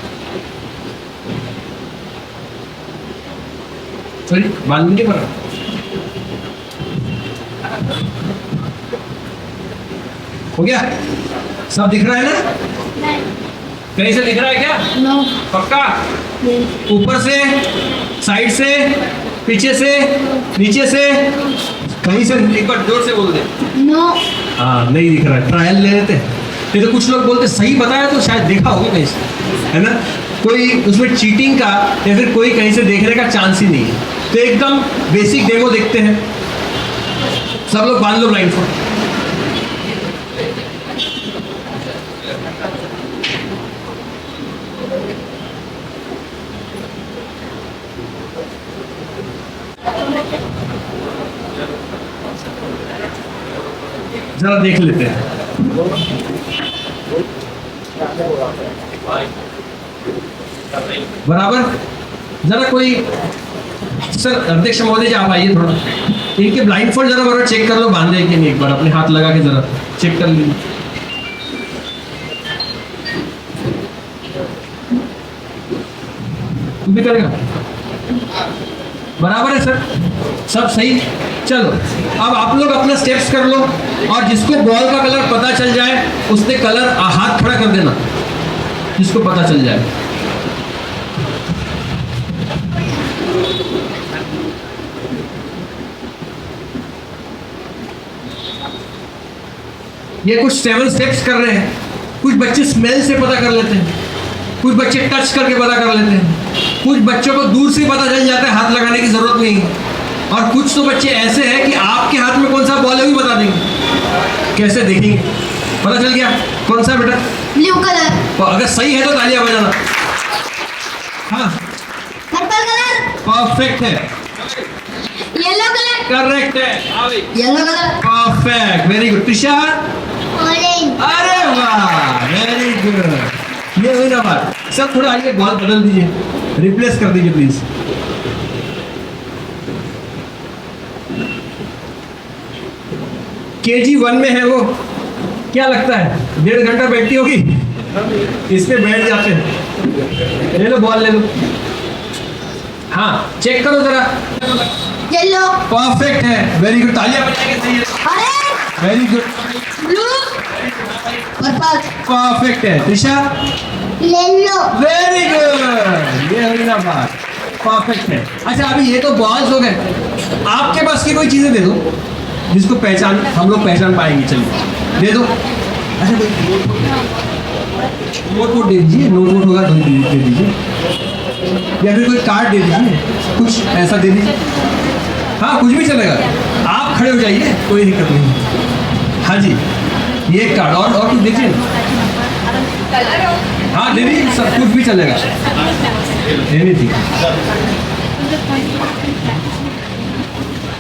सॉरी, बांध नहीं पड़ा। हो गया? सब दिख रहा है ना? कहीं से दिख रहा है क्या? नो। पक्का? ऊपर से, साइड से, पीछे से, नीचे से, कहीं से? एक बार जोर से बोल दे। नो। हाँ नहीं दिख रहा है, ट्रायल ले लेते हैं। नहीं तो कुछ लोग बोलते सही बताया तो शायद देखा होगा कहीं से, है ना। कोई उसमें चीटिंग का या फिर कोई कहीं से देखने का चांस ही नहीं है। तो एकदम बेसिक डेमो देखते हैं। सब लोग बांध लो ब्लाइंड फोल्ड। जरा देख लेते हैं। बराबर। जरा कोई सर अध्यक्ष महोदय जी आप आइए थोड़ा, इनके ब्लाइंड फोल्ड जरा बराबर चेक कर लो, बांधे कि नहीं, एक बार अपने हाथ लगा के जरा चेक कर लीजिए। तू भी करेगा? बराबर है सर, सब सही। चलो अब आप लोग अपना स्टेप्स कर लो, और जिसको बॉल का कलर पता चल जाए उसने कलर हाथ खड़ा कर देना, जिसको पता चल जाए। ये कुछ 7 स्टेप्स कर रहे हैं। कुछ बच्चे स्मेल से पता कर लेते हैं, कुछ बच्चे टच करके पता कर लेते हैं, कुछ बच्चों को दूर से पता चल जाता है, हाथ लगाने की जरूरत नहीं है, और कुछ तो बच्चे ऐसे हैं कि आपके हाथ में कौन सा बॉल है वो बता देंगे। कैसे देखेंगे? पता चल गया कौन सा बेटा? ब्लू कलर, तो अगर सही है तो तालियां बजाना। हाँ, पर्पल कलर, परफेक्ट है, येलो कलर, करेक्ट है, yellow colour, perfect, very good. Trisha, orange, अरे वाह, वेरी गुड। ये हुई ना बात। सर थोड़ा आइए, बॉल बदल दीजिए, रिप्लेस कर दीजिए प्लीज। KG1 में है वो, क्या लगता है 1.5 घंटा बैठती होगी, इसमें बैठ जाते हैं। ले लो बॉल, ले लो। हाँ, चेक करो जरा। येलो, परफेक्ट है, वेरी गुड, तालियां बजाएंगे, सही है, orange, very good, blue, purple, perfect है। त्रिशा, येलो, वेरी गुड, ये हुई ना बात, परफेक्ट है। अच्छा अभी ये तो बॉल्स हो गए, आपके पास की कोई चीजें दे दो जिसको पहचान, हम लोग पहचान पाएंगे। चलिए दे दो। अच्छा कोई नोट दे दीजिए, नोट होगा तो दे दीजिए, या फिर कोई कार्ड दे दीजिए, कुछ ऐसा दे दीजिए। हाँ कुछ भी चलेगा, आप खड़े हो जाइए, कोई दिक्कत नहीं। हाँ जी, ये कार्ड और कुछ दीजिए ना। हाँ दे दीजिए, सब कुछ भी चलेगा, एनीथिंग।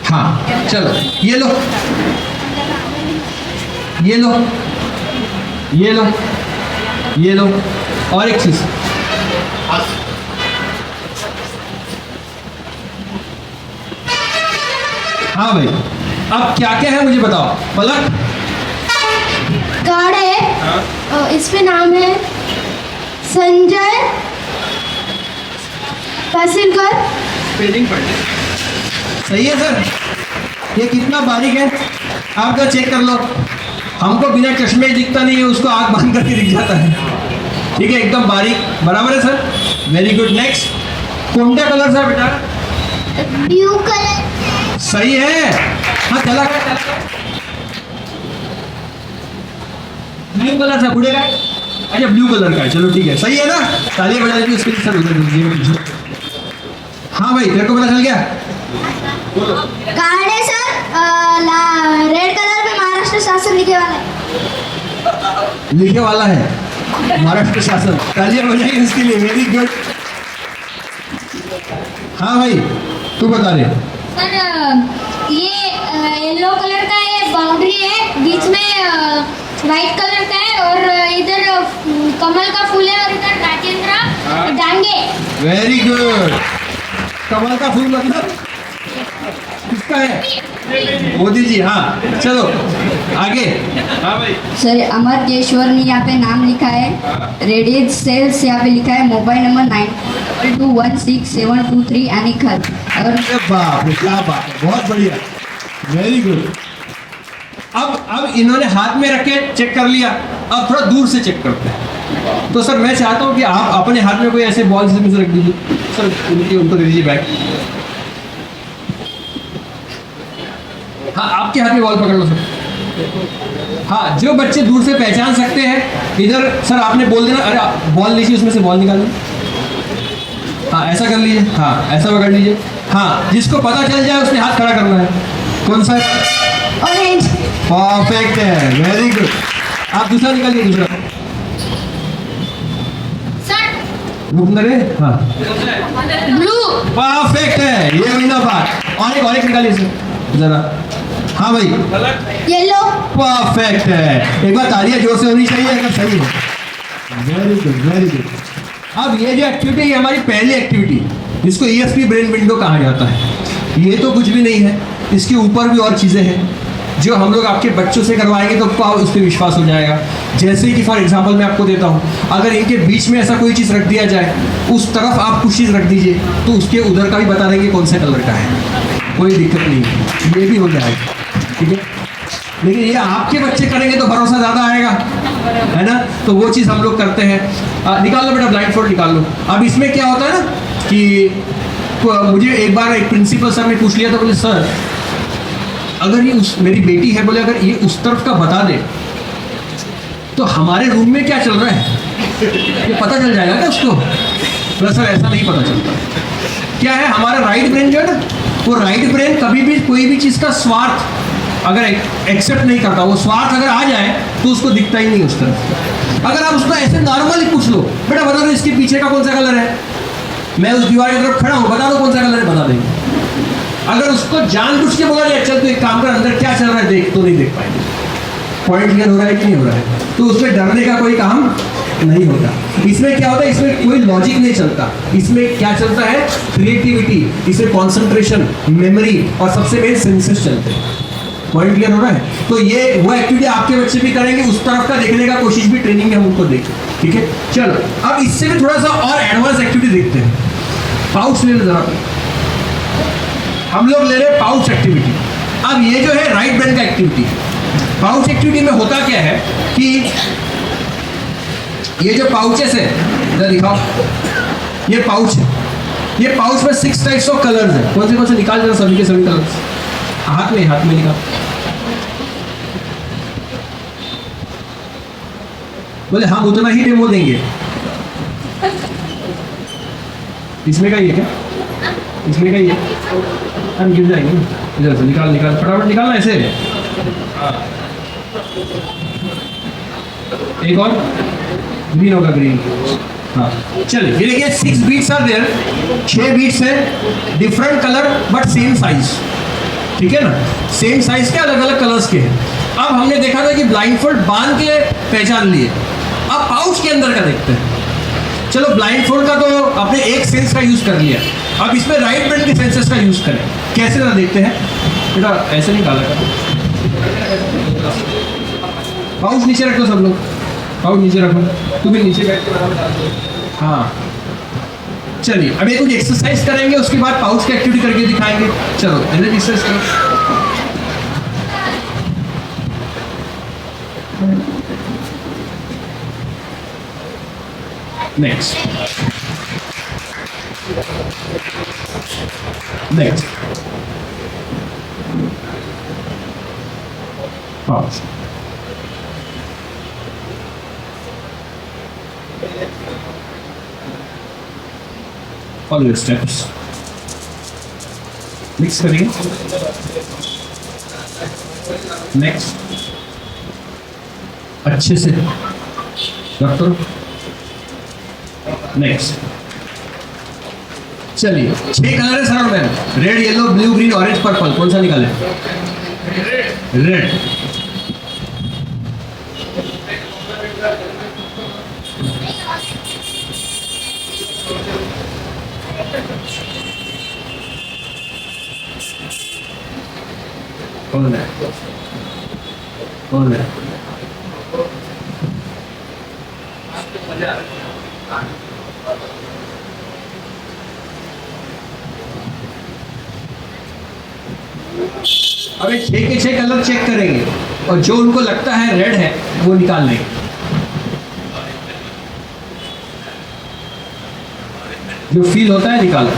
हाँ चलो, ये लो, ये लो, ये लो, ये लो, और एक चीज। हाँ भाई, अब क्या क्या है मुझे बताओ। पलक, कार्ड है, इस पे नाम है संजय तहसीलकर। पेजिंग पढ़ ले। सही है सर, ये कितना बारीक है आप तो चेक कर लो। हमको बिना चश्मे दिखता नहीं है, उसको आँख बांध करके दिख जाता है। ठीक है, एकदम बारीक, बराबर है सर, वेरी गुड। नेक्स्ट, कौन सा कलर था बेटा? ब्लू कलर, सही है। हाँ चला गया, ब्लू कलर था, बुढ़े का। अच्छा ब्लू कलर का है, चलो ठीक है, सही है ना, तालियां बजा दीजिए उसके लिए सर, उधर दीजिए। हाँ भाई, तेरे को पता चल गया? कार्ड है सर, रेड कलर पे महाराष्ट्र शासन लिखे वाला है। लिखे वाला है महाराष्ट्र शासन, तालियां बजाइए उसके लिए, वेरी गुड। हाँ भाई तू बता रहे। सर ये येलो कलर का ये बाउंड्री है, बीच में वाइट कलर का है, और इधर कमल का फूल है, और इधर राजेंद्र डांगे। Very good. कमल का फूल मतलब किसका है? मोदी जी। हाँ चलो आगे। हाँ भाई, सर अमर केशवर ने यहाँ पे नाम लिखा है, रेडियस सेल्स यहाँ पे लिखा है, मोबाइल नंबर 92216723 अनिखल। और अरे बाप रे, क्या बात है, बहुत बढ़िया, वेरी गुड। अब इन्होंने हाथ में रखे चेक कर लिया, अब थोड़ा दूर से चेक करते हैं। तो सर मैं चाहता हूँ कि आप अपने हाथ में कोई ऐसे बॉल से रख दीजिए सर, उनको दे दीजिए बैग। हाँ आपके हाथ में बॉल पकड़ लो सर। हाँ, जो बच्चे दूर से पहचान सकते हैं, इधर सर आपने बोल देना, अरे बॉल लीजिए, उसमें से बॉल निकालिए। हाँ ऐसा कर लीजिए, हाँ ऐसा पकड़ लीजिए। हाँ, जिसको पता चल जाए उसने हाथ खड़ा करना है। कौन सा? ऑरेंज। परफेक्ट है, वेरी गुड। आप दूसरा निकालिए, दूसरा। सर रुक रे। हाँ ब्लू। परफेक्ट है, ये हुई ना बात। और एक निकालिए सर जरा। हाँ भाई, येलो। परफेक्ट है। एक बार तालियां जोर से होनी चाहिए अगर सही है। Very good, very good. अब ये जो एक्टिविटी है हमारी पहली एक्टिविटी, जिसको ESP ब्रेन विंडो कहा जाता है। ये तो कुछ भी नहीं है, इसके ऊपर भी और चीज़ें हैं जो हम लोग आपके बच्चों से करवाएंगे तो आपको उस पर विश्वास हो जाएगा। जैसे कि फॉर एग्जांपल मैं आपको देता हूँ, अगर इनके बीच में ऐसा कोई चीज़ रख दिया जाए, उस तरफ आप कुछ चीज़ रख दीजिए, तो उसके उधर का भी बता देंगे कौन से कलर का है, कोई दिक्कत नहीं है, ये भी हो जाएगा, ठीक है। लेकिन ये आपके बच्चे करेंगे तो भरोसा ज़्यादा आएगा, है ना, तो वो चीज़ हम लोग करते हैं। निकाल लो बेटा, ब्लाइंड फोल्ड निकाल लो। अब इसमें क्या होता है ना कि मुझे एक बार एक प्रिंसिपल सर ने पूछ लिया था, बोले सर अगर ये मेरी बेटी है, बोले अगर ये उस तरफ का बता दे तो हमारे रूम में क्या चल रहा है ये पता चल जाएगा क्या उसको? बोला सर ऐसा नहीं पता चलता। क्या है, हमारा राइट ब्रेन जो है ना, वो राइट ब्रेन कभी भी कोई भी चीज़ का स्वार्थ अगर एक्सेप्ट नहीं करता, वो स्वार्थ अगर आ जाए तो उसको दिखता ही नहीं उस तरफ। अगर आप उसको ऐसे नॉर्मली पूछ लो, बेटा बता दो इसके पीछे का कौन सा कलर है, मैं उस दीवार की तरफ खड़ा हूँ, बता दो कौन सा कलर है, बता देंगे। अगर उसको जानबूझ के बोला जाए चल तो एक काम कर अंदर क्या चल रहा है देख, तो नहीं देख पाएंगे। पॉइंट क्लियर हो रहा है कि नहीं हो रहा है? तो उसमें डरने का कोई काम नहीं होता। इसमें क्या होता है, इसमें कोई लॉजिक नहीं चलता, इसमें क्या चलता है, क्रिएटिविटी, इसमें कॉन्सेंट्रेशन, मेमोरी और सबसे मेन सेंसेस चलते हैं। पॉइंट क्लियर हो रहा है? तो ये वो एक्टिविटी आपके बच्चे भी करेंगे, उस तरफ का देखने का कोशिश भी ट्रेनिंग में हम उनको देखें, ठीक है। चलो अब इससे भी थोड़ा सा और एडवांस एक्टिविटी देखते हैं। पाउच ले लो जरा, हम लोग ले रहे पाउच एक्टिविटी। अब ये जो है राइट ब्रेन का एक्टिविटी। पाउच एक्टिविटी में होता क्या है कि ये जो पाउचेस है, इधर दिखाओ, ये पाउच है, ये पाउच में 6 टाइप्स ऑफ कलर्स है। कौन से निकाल जरा, सभी के सभी कलर्स हाथ में निकाल। बोले हम उतना ही डेमो देंगे। इसमें का ही है क्या? इसमें का ही है, हम गिर जाएंगे। इधर से निकाल फटाफट निकालना ऐसे। एक और ग्रीन होगा, ग्रीन। हाँ चलिए, ये देखिए 6 बीट्स आर देयर, 6 बीट्स है, different colour but same size, ठीक है ना, सेम साइज के अलग अलग कलर्स के हैं। अब हमने देखा था कि ब्लाइंडफोल्ड बांध के पहचान लिए, अब पाउच के अंदर का देखते हैं। चलो ब्लाइंडफोल्ड का तो आपने एक सेंस का यूज कर लिया, अब इसमें राइट ब्रेन के सेंसेस का यूज करें, कैसे ना देखते हैं। बेटा ऐसे नहीं डाला कर, पाउच नीचे रखो सब लोग, पाउच नीचे रखो, तू भी नीचे बैठ के। हाँ चलिए, अब ये कुछ एक्सरसाइज करेंगे, उसके बाद पाउच की एक्टिविटी करके दिखाएंगे। चलो एक्सरसाइज करो। Next. Pause. Follow your steps. Mix करेंगे. Next. अच्छे से रख करो। नेक्स्ट, चलिए 6 कलर है sir ma'am, red, yellow, blue, green, orange, purple. कौन सा निकाले? रेड। कौन है? कौन है? अब 6 के 6 कलर चेक करेंगे और जो उनको लगता है रेड है वो निकाल लेंगे। जो फील होता है निकालो।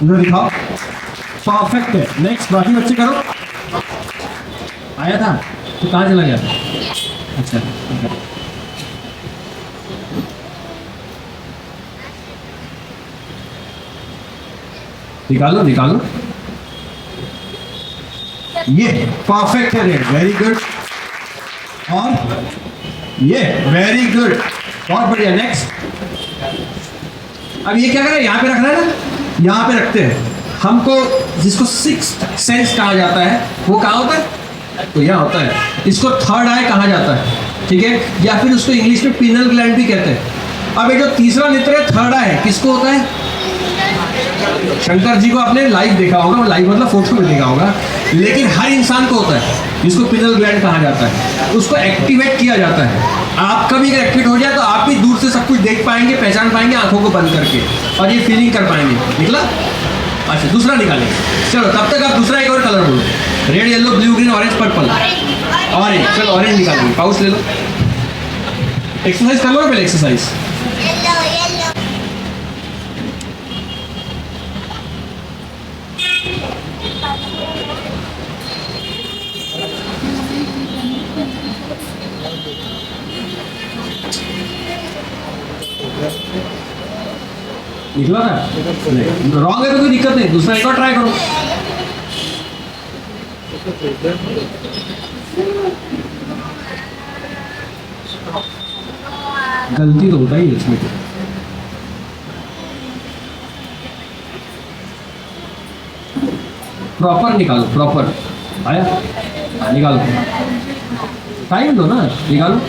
इधर दिखाओ, परफेक्ट है। नेक्स्ट, बाकी बच्चे करो। आया था तो कहाँ चला गया था? अच्छा निकालो निकालो, ये परफेक्ट है रेड, वेरी गुड। और ये वेरी गुड, बहुत बढ़िया। नेक्स्ट अब ये क्या कर रहे हैं, यहाँ पे रखना है ना, यहाँ पे रखते हैं। हमको जिसको सिक्स्थ सेंस कहा जाता है वो कहाँ होता है, तो यहाँ होता है। इसको थर्ड आई कहा जाता है, ठीक है, या फिर उसको इंग्लिश में पिनल ग्लैंड भी कहते हैं। अब ये जो तीसरा नेत्र है थर्ड आई है, किसको होता है? शंकर जी को आपने लाइव देखा होगा, लाइव मतलब फोटो में देखा होगा, लेकिन हर इंसान को होता है, जिसको पिनल ग्लैंड कहा जाता है। उसको एक्टिवेट किया जाता है। आपका भी अगर एक्टिवेट हो जाए तो आप भी दूर से सब कुछ देख पाएंगे, पहचान पाएंगे आंखों को बंद करके, और ये फीलिंग कर पाएंगे। निकला? अच्छा, दूसरा निकालेंगे। चलो तब तक आप दूसरा एक और कलर बोलो, red, yellow, blue, green, orange, purple. Orange, चलो ऑरेंज निकालेंगे। पाउच ले लो, एक्सरसाइज कर लो पहले, एक्सरसाइज। निकला था? रॉन्ग है तो कोई दिक्कत नहीं, दूसरा एक और ट्राई करो। गलती तो होता ही है इसमें। प्रॉपर निकालो, प्रॉपर आया? हाँ, निकालो, टाइम दो ना, निकालो।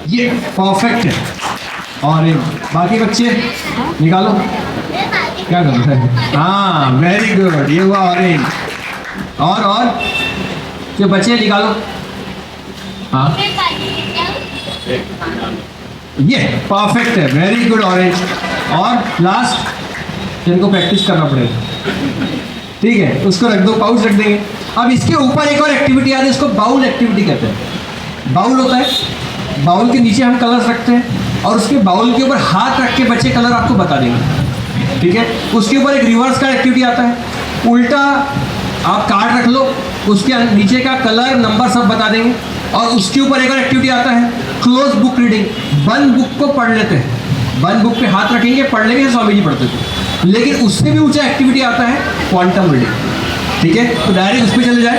ये परफेक्ट है। और ये बाकी बच्चे निकालो, क्या कर रहे हैं? हाँ, वेरी गुड, ये हुआ ऑरेंज। और जो बच्चे निकालो। हाँ, ये परफेक्ट है, वेरी गुड, ऑरेंज। और लास्ट, इनको प्रैक्टिस करना पड़ेगा, ठीक है, उसको रख दो, पाउच रख देंगे। अब इसके ऊपर एक और एक्टिविटी आ रही है, इसको बाउल एक्टिविटी कहते हैं। बाउल होता है, बाउल के नीचे हम कलर्स रखते हैं, और उसके बाउल के ऊपर हाथ रख के बच्चे कलर आपको बता देंगे, ठीक है। उसके ऊपर एक रिवर्स का एक्टिविटी आता है, उल्टा आप कार्ड रख लो, उसके नीचे का कलर नंबर सब बता देंगे। और उसके ऊपर एक और एक्टिविटी आता है, क्लोज बुक रीडिंग, बंद बुक को पढ़ लेते हैं, बंद बुक पे हाथ रखेंगे, पढ़ लेंगे, स्वामी जी पढ़ते थे। लेकिन उससे भी ऊंचा एक्टिविटी आता है क्वांटम रीडिंग, ठीक है। तो डायरेक्ट उस पर चले जाए,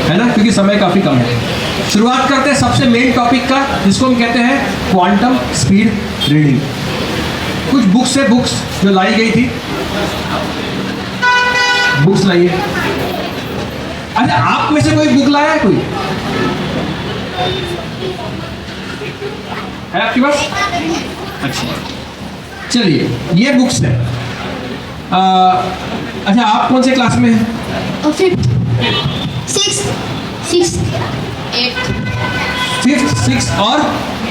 है ना, क्योंकि समय काफ़ी कम है। शुरुआत करते हैं सबसे मेन टॉपिक का, जिसको हम कहते हैं क्वांटम स्पीड रीडिंग। कुछ बुक्स है, बुक्स जो लाई गई थी, बुक्स लाइए। अच्छा, आप में से कोई बुक लाया है? कोई है आपके पास? अच्छा, चलिए, ये बुक्स है। अच्छा, आप कौन से क्लास में हैं? फिफ्थ, सिक्स्थ, फिफ्थ, सिक्स और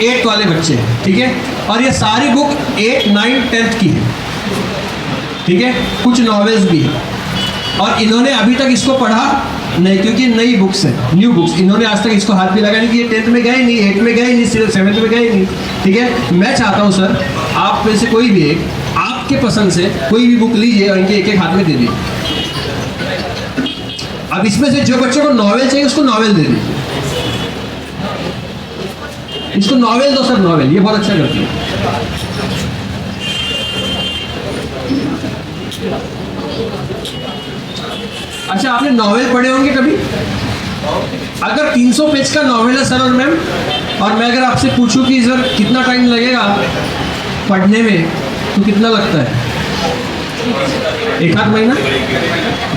8 वाले बच्चे हैं, ठीक है। और ये सारी बुक 8, 9, 10th की है, ठीक है। कुछ नॉवेल्स भी है, और इन्होंने अभी तक इसको पढ़ा नहीं, क्योंकि नई बुक्स है, न्यू बुक्स। इन्होंने आज तक इसको हाथ भी लगाया नहीं कि ये 10th में गए नहीं, 8th में गए नहीं, 7th में गए नहीं, ठीक है। मैं चाहता हूँ सर, आप में से कोई भी एक आपके पसंद से कोई भी बुक लीजिए और इनके एक एक हाथ में दे दीजिए। अब इसमें से जो बच्चों को नॉवेल चाहिए उसको नॉवेल दे दीजिए। इसको नॉवेल दो सर, नॉवेल, ये बहुत अच्छा करती है। अच्छा, आपने नॉवेल पढ़े होंगे कभी? अगर 300 पेज का नॉवेल है सर और मैम, और मैं अगर आपसे पूछूं कि सर कितना टाइम लगेगा पढ़ने में, तो कितना लगता है? 1 महीना?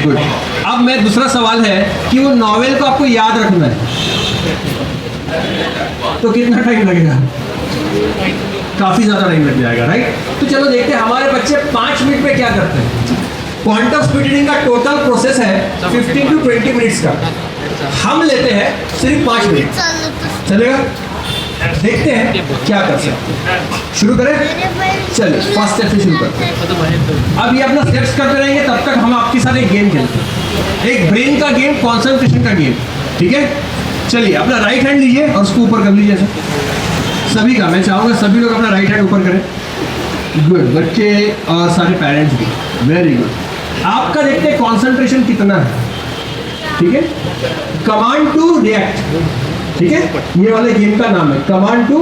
गुड। अब मैं दूसरा सवाल है कि वो नॉवेल को आपको याद रखना है, तो कितना टाइम लगेगा? काफ़ी ज़्यादा टाइम लग जाएगा, राइट। तो चलो देखते हैं हमारे बच्चे 5 मिनट में क्या करते हैं। क्वांटम स्पीड रीडिंग का टोटल प्रोसेस है 15 to 20 मिनट्स का, हम लेते हैं सिर्फ 5 मिनट, चलेगा? देखते हैं क्या कर सकते हैं। शुरू करें? चलिए, फर्स्ट स्टेप से शुरू करते हैं। अब ये अपना स्टेप्स करते रहेंगे, तब तक हम आपके साथ एक गेम खेलते हैं, एक ब्रेन का गेम, कॉन्सेंट्रेशन का गेम, ठीक है। चलिए, अपना राइट हैंड लीजिए और उसको ऊपर कर लीजिए सर, सभी का। मैं चाहूँगा सभी लोग अपना राइट हैंड ऊपर करें। गुड, बच्चे और सारे पेरेंट्स भी, वेरी गुड। आपका देखते हैं कॉन्सेंट्रेशन कितना है, ठीक है। कमांड टू रिएक्ट, ठीक है, ये वाले गेम का नाम है कमांड टू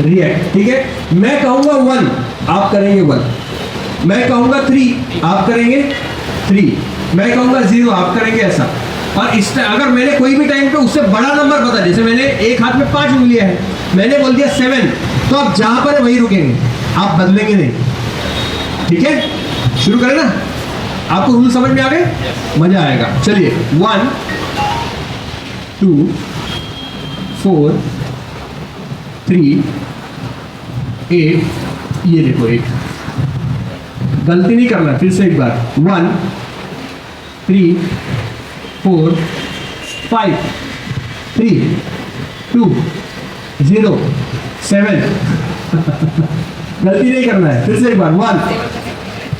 रिएक्ट, ठीक है। मैं कहूँगा 1, आप करेंगे 1, मैं कहूँगा 3 आप करेंगे 3, मैं कहूँगा 0 आप करेंगे ऐसा। और इस अगर मैंने कोई भी टाइम पे उससे बड़ा नंबर बता, जैसे मैंने एक हाथ में 5 उंगलियां हैं, मैंने बोल दिया 7, तो आप जहां पर है वहीं रुकेंगे, आप बदलेंगे नहीं। ठीक है, शुरू करें ना? आपको रूल समझ में आ गए? मजा आएगा। चलिए 1 2 4 3 8, ये देखो 8, गलती नहीं करना, फिर से एक बार 1 3 4 5 3 2 0 7 गलती नहीं करना है, फिर से एक बार 1,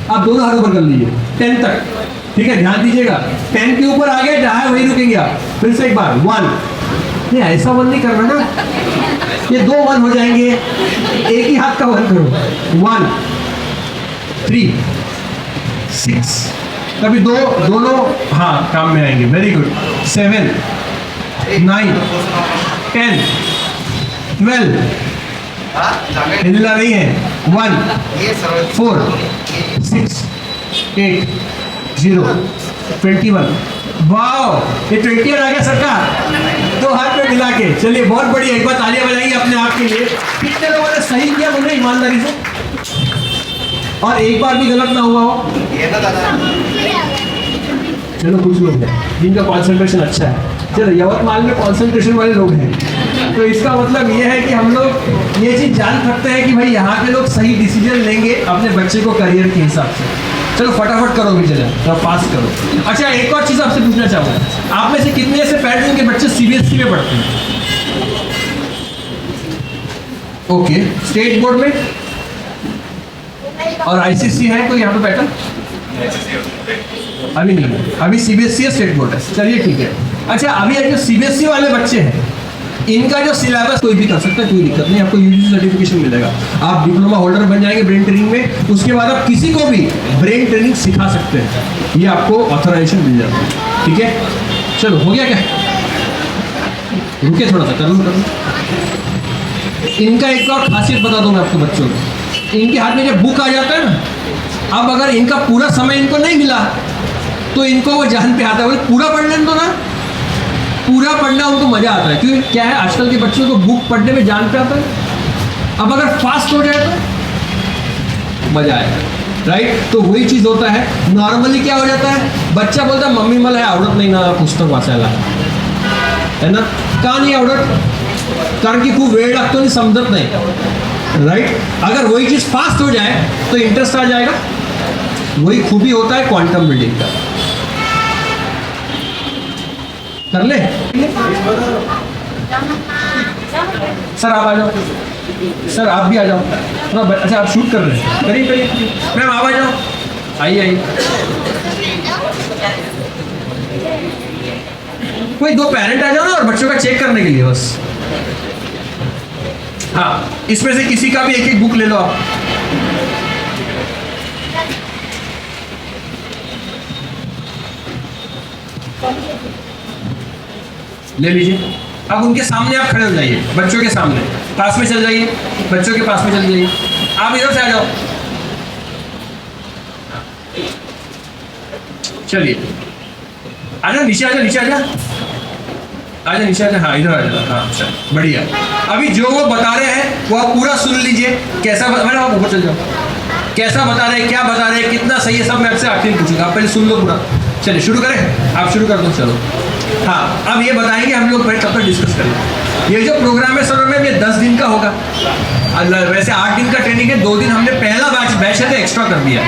आप दोनों हाथों पर कर लीजिए 10 तक। ठीक है, ध्यान दीजिएगा, 10 के ऊपर आ गए जहां वहीं रुकेंगे आप। फिर से एक बार 1, नहीं ऐसा 1 नहीं करना ना, ये 2 1 हो जाएंगे, एक ही हाथ का 1 करो। 1 3 6, कभी दोनों हाँ काम में आएंगे, वेरी गुड। 7 9 10 12, हिलना नहीं है। 1 4 6 8 0 21, वाह ये 21 आ गया सरकार, 2 हाथ में मिला के। चलिए बहुत बढ़िया, एक बार तालियां बजाइए अपने आप के लिए। कितने लोगों ने सही किया बोले ईमानदारी से, और एक बार भी गलत ना हुआ हो? चलो कुछ लोग हैं जिनका कॉन्सेंट्रेशन अच्छा है। चलो यवतमाल में कॉन्सेंट्रेशन वाले लोग हैं, तो इसका मतलब ये है कि हम लोग ये चीज़ जान सकते हैं कि भाई यहाँ के लोग सही डिसीजन लेंगे अपने बच्चे को करियर के हिसाब से। चलो फटाफट करो भी, चलो तो पास करो। अच्छा एक और चीज़ आपसे पूछना चाहूँगा, आप में से कितने ऐसे पेरेंट्स के बच्चे CBSE में पढ़ते हैं? ओके, स्टेट बोर्ड में और ICC है कोई यहाँ पे पैटर्न? अभी नहीं है, अभी CBSE है, स्टेट बोर्ड है। चलिए ठीक है। अच्छा अभी ये जो CBSE वाले बच्चे हैं, इनका जो सिलेबस कोई भी कर सकता है, कोई दिक्कत नहीं, आपको UGC सर्टिफिकेशन मिलेगा, आप डिप्लोमा होल्डर बन जाएंगे ब्रेन ट्रेनिंग में। उसके बाद आप किसी को भी ब्रेन ट्रेनिंग सिखा सकते हैं, ये आपको ऑथराइजेशन मिल जाता है। ठीक है, चलो हो गया क्या? रुके थोड़ा सा, कर लूँ। इनका एक और खासियत बता दूँ मैं आपको बच्चों को, इनके हाथ में जब बुक आ जाता है ना, अब अगर इनका पूरा समय इनको नहीं मिला तो इनको वो जान पे आता है, बोले पूरा पढ़ लें तो ना, पूरा पढ़ना उनको मजा आता है। क्योंकि क्या है, आजकल के बच्चों को बुक पढ़ने में जान पे आता है। अब अगर फास्ट हो जाए तो मजा आएगा, राइट? तो वही चीज होता है। नॉर्मली क्या हो जाता है, बच्चा बोलता है मम्मी मला आवडत नाही ना पुस्तक वाचायला, है ना? का नहीं आवडत? कारण की खूप वेळ लागतो आणि समजत नाही, राइट? अगर वही चीज फास्ट हो जाए तो इंटरेस्ट आ जाएगा। वही खूबी होता है क्वांटम बिल्डिंग का। कर ले सर, आप आ जाओ सर, आप भी आ जाओ। अच्छा आप शूट कर रहे हैं, करिए करिए मैम, आप आ जाओ, आइए आइए। कोई 2 पेरेंट आ जाओ ना, और बच्चों का चेक करने के लिए बस। हाँ, इसमें से किसी का भी एक एक बुक ले लो आप। ले लीजिए। अब उनके सामने आप खड़े हो जाइए, बच्चों के सामने, पास में चल जाइए, बच्चों के पास में चल जाइए। आप इधर से आ जाओ, चलिए आ जाओ, नीचे आ जाओ, नीचे आ जाओ, आ जाओ नीचे आ जाओ। हाँ इधर आ जाओ। हाँ अच्छा बढ़िया। अभी जो वो बता रहे हैं वो आप पूरा सुन लीजिए। कैसा मैडम आप ऊपर चल जाओ, कैसा बता रहे हैं, क्या बता रहे हैं, कितना सही है, सब मैं आपसे आखिर पूछूंगा। आप पहले सुन लो पूरा। चलिए शुरू करें, आप शुरू कर दो। चलो हाँ, अब ये बताएंगे हम लोग, फिर तब तक डिस्कस करेंगे। ये जो प्रोग्राम है सर मैम, ये 10 दिन का होगा। वैसे 8 दिन का ट्रेनिंग है, 2 दिन हमने पहला बैच है तो एक्स्ट्रा कर दिया।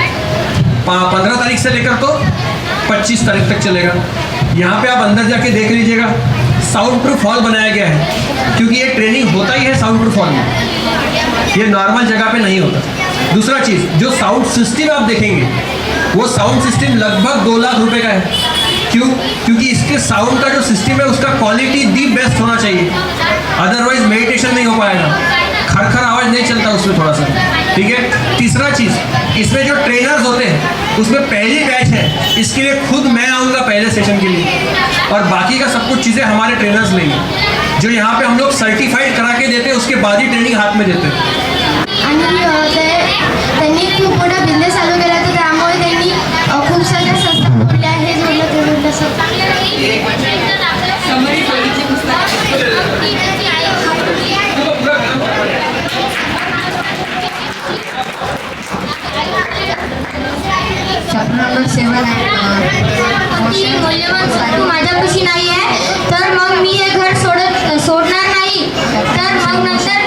15 तारीख से लेकर तो 25 तारीख तक चलेगा। यहाँ पे आप अंदर जाके देख लीजिएगा, साउंड प्रूफ हॉल बनाया गया है, क्योंकि ये ट्रेनिंग होता ही है साउंड प्रूफ हॉल में, ये नॉर्मल जगह पे नहीं होता। दूसरा चीज़, जो साउंड सिस्टम आप देखेंगे, वो साउंड सिस्टम लगभग 2 लाख रुपए का है। क्यों? क्योंकि इसके साउंड का जो सिस्टम है उसका क्वालिटी दी बेस्ट होना चाहिए, अदरवाइज मेडिटेशन नहीं हो पाएगा, खरखर आवाज नहीं चलता उसमें थोड़ा सा। ठीक है। तीसरा चीज, इसमें जो ट्रेनर्स होते हैं उसमें पहली बैच है, इसके लिए खुद मैं आऊँगा पहले सेशन के लिए, और बाकी का सब कुछ चीज़ें हमारे ट्रेनर्स लेंगे, जो यहाँ पे हम लोग सर्टिफाइड करा के देते हैं, उसके बाद ही ट्रेनिंग हाथ में देते हैं। आणि त्यांनी खूप मोठा बिझनेस चालू केला चॅप्टर नंबर 7 ही मौल्यवान वस्तू माझ्यापाशी नाही आहे, तर मग मी हे घर सोडणार नाही. तर मग नंतर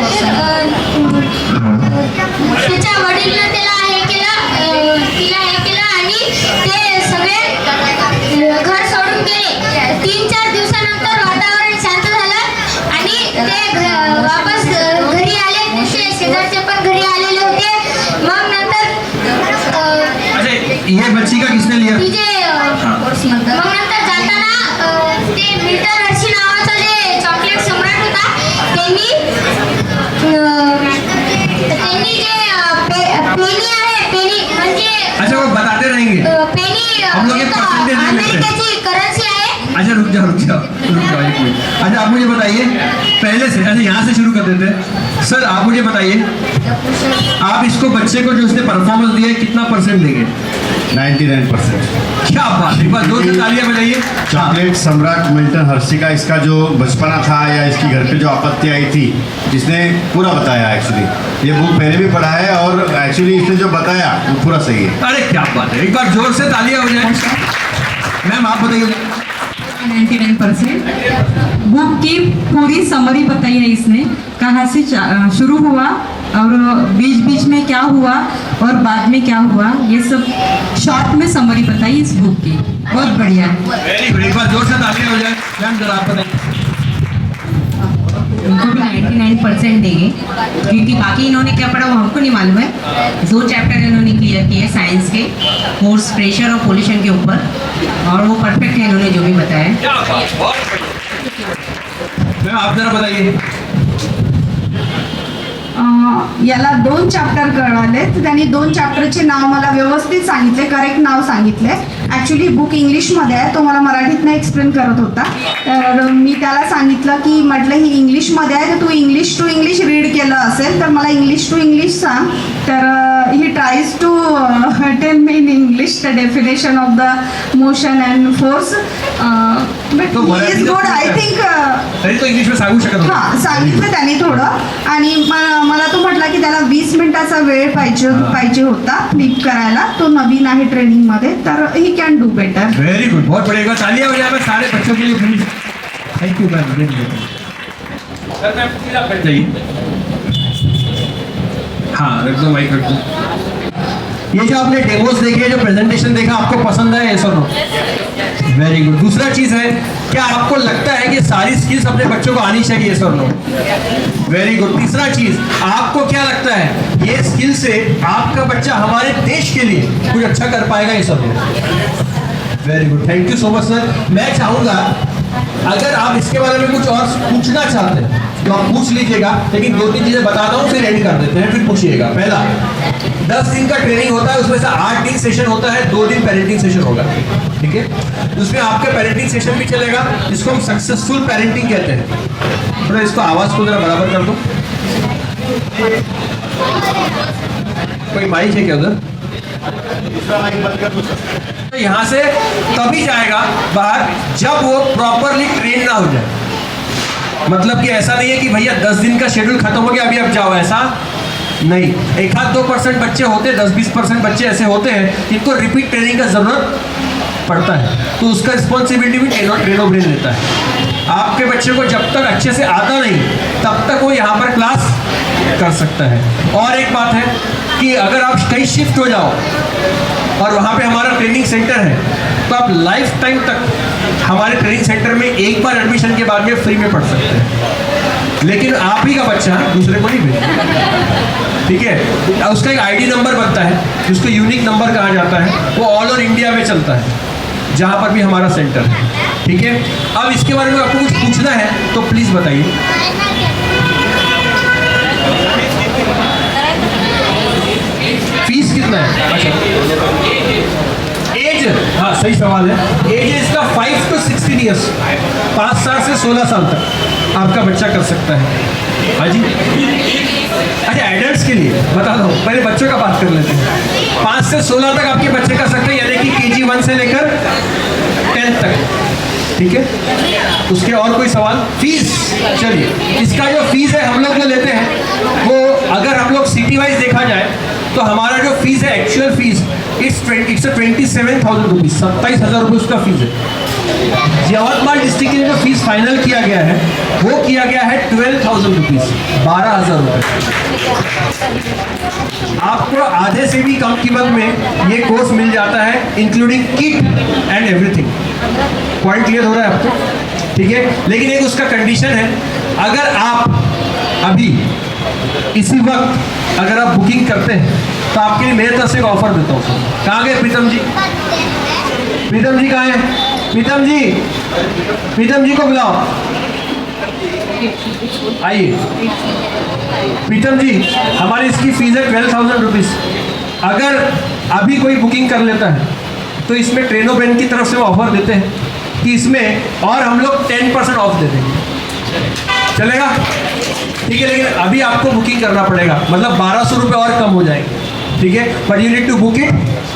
तिच्या वडीलनं तिला हे केलं आणि ते सगळे घर सोडून गेले. 3-4 दिवसानंतर वातावरण शांत झालं आणि ते वापस घरी आले. दुसरे शेजारचे पण घरी आलेले होते. मग नंतर ये बच्ची का किसने लिया? तिचे मग नंतर जाताना ते मिल्टन हर्षी नावाचा जे चॉकलेट सम्राट होता त्यांनी जे पेनी आहे, पेनी म्हणजे अच्छा वो बताते रहेंगे. पेनी हम लोग एक percentage ले लेते हैं. अमेरिकेची करन्सी आहे. अच्छा रुक जाओ एक मिनट. अच्छा आप मुझे बताइए पहले से, अच्छा यहाँ से शुरू कर देते हैं. सर आप मुझे बताइए आप इसको बच्चे को जो उसने परफॉर्मेंस दिया है कितना परसेंट देंगे? 99%. क्या बात है, बस 2 से तालियां बजाइए. चॉकलेट सम्राट मिल्टन हर्षी का इसका जो बचपना था या इसकी घर पे जो आपत्ति आई थी, इसने पूरा बताया. एक्चुअली ये बुक मैंने भी पढ़ा है और एक्चुअली इसने जो बताया वो पूरा सही है. अरे क्या बात है, एक बार जोर से तालियां हो जाए. मैम आप बताइए. 99%. बुक की पूरी समरी बताई है इसने, कहाँ से शुरू हुआ और बीच बीच में क्या हुआ और बाद में क्या हुआ, ये सब शॉर्ट में समरी बताई इस बुक की. बहुत बढ़िया. वेरी गुड, एक बार जोर से तालियां हो जाए. मैम जरा आप बताइए. उनको भी 99% देंगे क्योंकि बाकी इन्होंने क्या पढ़ा वो हमको नहीं मालूम है. 2 चैप्टर इन्होंने क्लियर किए साइंस के, फोर्स, प्रेशर और पोल्यूशन के ऊपर, और वो परफेक्ट है इन्होंने जो भी बताया. क्या बात, बहुत बढ़िया. मैम आप जरा बताइए. याला 2 चॅप्टर कळाले. त्यांनी 2 चॅप्टरचे नाव मला व्यवस्थित सांगितले, करेक्ट नाव सांगितले. ॲक्च्युली बुक इंग्लिशमध्ये आहे, तो मला मराठीतनं एक्सप्लेन करत होता. तर मी त्याला सांगितलं की म्हटलं ही इंग्लिशमध्ये आहे, तर तू इंग्लिश टू इंग्लिश रीड केलं असेल तर मला इंग्लिश टू इंग्लिश सांग. तर he tries to tell me in English the definition of the motion and force. But he is good I think. तरी तो इंग्लिश में सांगू शकत होता. हां सांगितलं त्याने थोडं. आणि मला तो म्हटला की त्याला 20 मिनिटाचा वेळ पाहिजे होता फ्लिप करायला. तो नवीन आहे ट्रेनिंगमध्ये, तर he can do better. Very good, बहुत बढ़िया. एक बार तालियां हो जाए सारे बच्चों के लिए please. Thank you ma'am. Sir मैं पूरा कर चाहिए. हाँ रख दो, माइक रख दो. ये जो आपने डेमोस देखे, जो प्रेजेंटेशन देखा, आपको पसंद है ऐसा नो? Very good. दूसरा चीज है, क्या आपको लगता है कि सारी स्किल्स अपने बच्चों को आनी चाहिए सर नो? Very good. तीसरा चीज, आपको क्या लगता है ये स्किल से आपका बच्चा हमारे देश के लिए कुछ अच्छा कर पाएगा ये सब? Very good, thank you so much sir. मैं चाहूंगा अगर आप इसके बारे में कुछ और पूछना चाहते हैं तो आप पूछ लीजिएगा, लेकिन 2-3 चीजें बताता हूँ फिर एंड कर देते हैं, फिर पूछिएगा. पहला, 10 दिन का ट्रेनिंग होता है, उसमें से 8 दिन सेशन होता है, 2 दिन पेरेंटिंग सेशन होगा. ठीक है, उसमें आपका पेरेंटिंग सेशन भी चलेगा, जिसको हम सक्सेसफुल पेरेंटिंग कहते हैं. थोड़ा इसको आवाज को जरा बराबर कर दो. कोई माइक है क्या उधर? तो यहाँ से तभी जाएगा बाहर जब वो प्रॉपरली ट्रेन ना हो जाए. मतलब कि ऐसा नहीं है कि भैया 10 दिन का शेड्यूल खत्म हो गया अभी अब जाओ, ऐसा नहीं. 1-2% बच्चे होते हैं, 10-20% बच्चे ऐसे होते हैं जिनको रिपीट ट्रेनिंग का जरूरत पड़ता है, तो उसका रिस्पॉन्सिबिलिटी भी ट्रेनो ब्रेन लेता है. आपके बच्चे को जब तक अच्छे से आता नहीं तब तक वो यहाँ पर क्लास कर सकता है. और एक बात है कि अगर आप कहीं शिफ्ट हो जाओ और वहाँ पे हमारा ट्रेनिंग सेंटर है, तो आप लाइफ टाइम तक हमारे ट्रेनिंग सेंटर में एक बार एडमिशन के बाद में फ्री में पढ़ सकते हैं. लेकिन आप ही का बच्चा दूसरे को नहीं भेजना. ठीक है, उसका एक आईडी नंबर बनता है जिसको यूनिक नंबर कहा जाता है. वो ऑल ओवर इंडिया में चलता है जहाँ पर भी हमारा सेंटर है. ठीक है, अब इसके बारे में आपको कुछ पूछना है तो प्लीज बताइए. फीस कितना है? एज, हाँ सही सवाल है. एज इसका 5 to 16 ईयर्स, 5 साल से 16 साल तक आपका बच्चा कर सकता है. हाँ जी. अच्छा एडल्ट्स के लिए बता दो, पहले बच्चों का बात कर लेते हैं. 5 से 16 तक आपके बच्चे कर सकते हैं, यानी कि KG 1 से लेकर 10th तक. ठीक है, उसके और कोई सवाल? फीस, चलिए इसका जो फीस है हम लोग जो लेते हैं वो अगर हम लोग सिटी वाइज देखा जाए तो हमारा जो फीस है एक्चुअल फीस इट्स 27,000 रुपीज, 27,000 रुपये उसका फीस है। यवतमाल डिस्ट्रिक्ट में जो फीस फाइनल किया गया है वो किया गया है 12,000 रुपीज, 12,000 रुपये। आपको आधे से भी कम कीमत में ये कोर्स मिल जाता है, including kit and everything. Point clear हो रहा है आपको? ठीक है, लेकिन एक उसका कंडीशन है, अगर आप अभी इसी वक्त अगर आप बुकिंग करते हैं तो आपके लिए मेरे तरफ से एक ऑफर देता हूँ। कहाँ गए प्रीतम जी? प्रीतम जी कहाँ हैं? प्रीतम जी को बुलाओ, आइए। प्रीतम जी, हमारी इसकी फीस है 12,000 रुपीज। अगर अभी कोई बुकिंग कर लेता है तो इसमें ट्रेनो ब्रेन की तरफ से ऑफर देते हैं कि इसमें और हम लोग 10% ऑफ दे देंगे, चलेगा? ठीक है, लेकिन अभी आपको बुकिंग करना पड़ेगा, मतलब 1,200 रुपये और कम हो जाएंगे, ठीक है? But you need to book it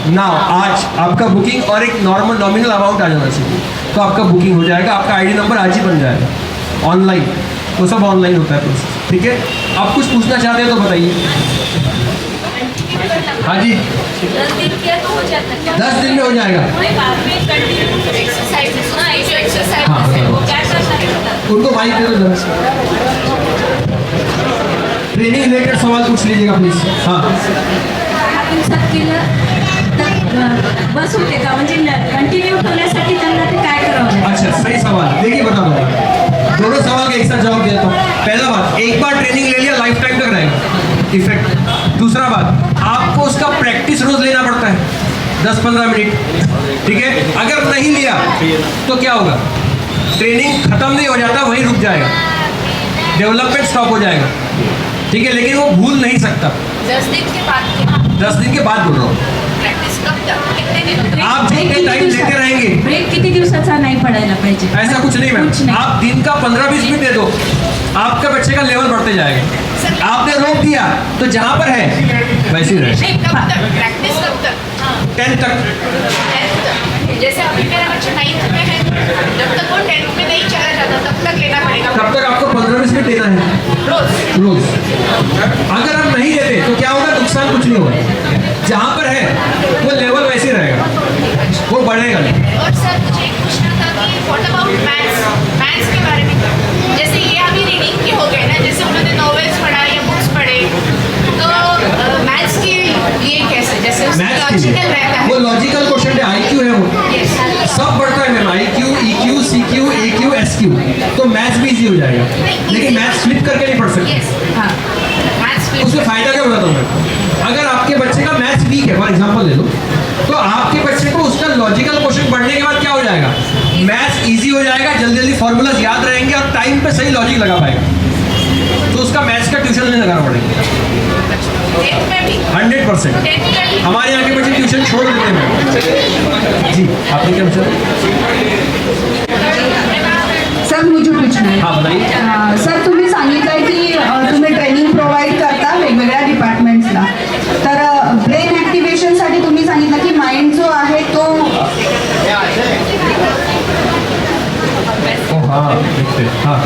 now. आज आपका बुकिंग और एक नॉर्मल नॉमिनल अमाउंट आ जाना चाहिए, तो आपका बुकिंग हो जाएगा, आपका आईडी नंबर आज ही बन जाएगा ऑनलाइन, वो सब ऑनलाइन होता है प्रोसेस, ठीक है? आप कुछ पूछना चाहते हैं तो बताइए। हाँ जी, 10 दिन किया तो हो जाता है। 10 दिन में हो जाएगा। हाँ, उनको माइक दे दो जरा। ट्रेनिंग रिलेटेड सवाल पूछ लीजिएगा प्लीज। हाँ, बस होते का म्हणजे कंटिन्यू ठेवण्यासाठी त्यांना ते काय करावं? अच्छा, सही सवाल। देखिए बता दो, दोनों सवाल का एक साथ जवाब देता हूँ। पहला बात, एक बार ट्रेनिंग ले लिया लाइफ टाइम तक रहेगा इफेक्ट। दूसरा बात, आपको उसका प्रैक्टिस रोज लेना पड़ता है 10-15 मिनट, ठीक है? अगर नहीं लिया तो क्या होगा? ट्रेनिंग खत्म नहीं हो जाता, वहीं रुक जाएगा, डेवलपमेंट स्टॉप हो जाएगा, ठीक है? लेकिन वो भूल नहीं सकता। 10 दिन के बाद 10 दिन के बाद बोल रहा हूँ, प्रैक्टिस कब तक, कितने दिन? आप जितने टाइम लेते रहेंगे। ब्रेक किती दिवसाचा नाही पडायला पाहिजे? ऐसा कुछ नहीं मैम, आप दिन का 15-20 मिनट दे दो, आपका बच्चे का लेवल बढ़ते जाएगा। आपने रोक दिया तो जहाँ पर है वैसे ही रहे। नहीं, कब तक प्रैक्टिस, कब तक? 10 तक। 10th तक। जैसे अभी मेरा बच्चा 9th में है, जब तक वो 10th में नहीं चला जाता तब तक लेना पड़ेगा। तब तक आपको 15-20 मिनट देना है रोज। अगर आप नहीं देते तो क्या होगा? नुकसान कुछ नहीं होगा, जहाँ पर है वो लेवल वैसे रहेगा, वो बढ़ेगा नहीं। और सर मुझे एक पूछना था कि व्हाट अबाउट मैथ्स के बारे में? जैसे ये अभी रीडिंग के हो गए ना, जैसे उन्होंने नॉवेल्स पढ़ा या बुक्स पढ़े, तो मैथ्स के लिए कैसे? जैसे लॉजिकल रहता है, वो लॉजिकल क्वेश्चन है, IQ है, वो सब बढ़ता है ma'am, IQ, EQ, CQ, AQ, SQ, तो मैथ्स भी इजी हो जाएगा, लेकिन मैथ्स फ्लिप करके नहीं पढ़ सकते। उसमें फायदा क्या बताता हूँ मैं, अगर आपके बच्चे का मैथ्स वीक है, फॉर एग्जांपल ले लो, तो आपके बच्चे को उसका लॉजिकल क्वेश्चन पढ़ने के बाद क्या हो जाएगा? मैथ्स इजी हो जाएगा, जल्दी जल्दी फॉर्मूलाज याद रहेंगे और टाइम पे सही लॉजिक लगा पाएगा, तो उसका मैथ्स का ट्यूशन नहीं लगाना पड़ेगा। 100% हमारे यहाँ के बच्चे ट्यूशन छोड़ देते हैं मैम। जी, आपने क्या पूछा? सर मुझे पूछना है। हाँ बताइए। सर तुम्ही सांगितलंय की तुम्ही ट्रेनिंग प्रोव्हाइड करता वेगवेगळ्या डिपार्टमेंट्सला, तर ब्रेन ॲक्टिव्हेशनसाठी तुम्ही सांगितलं की माइंड जो आहे तो हाँ,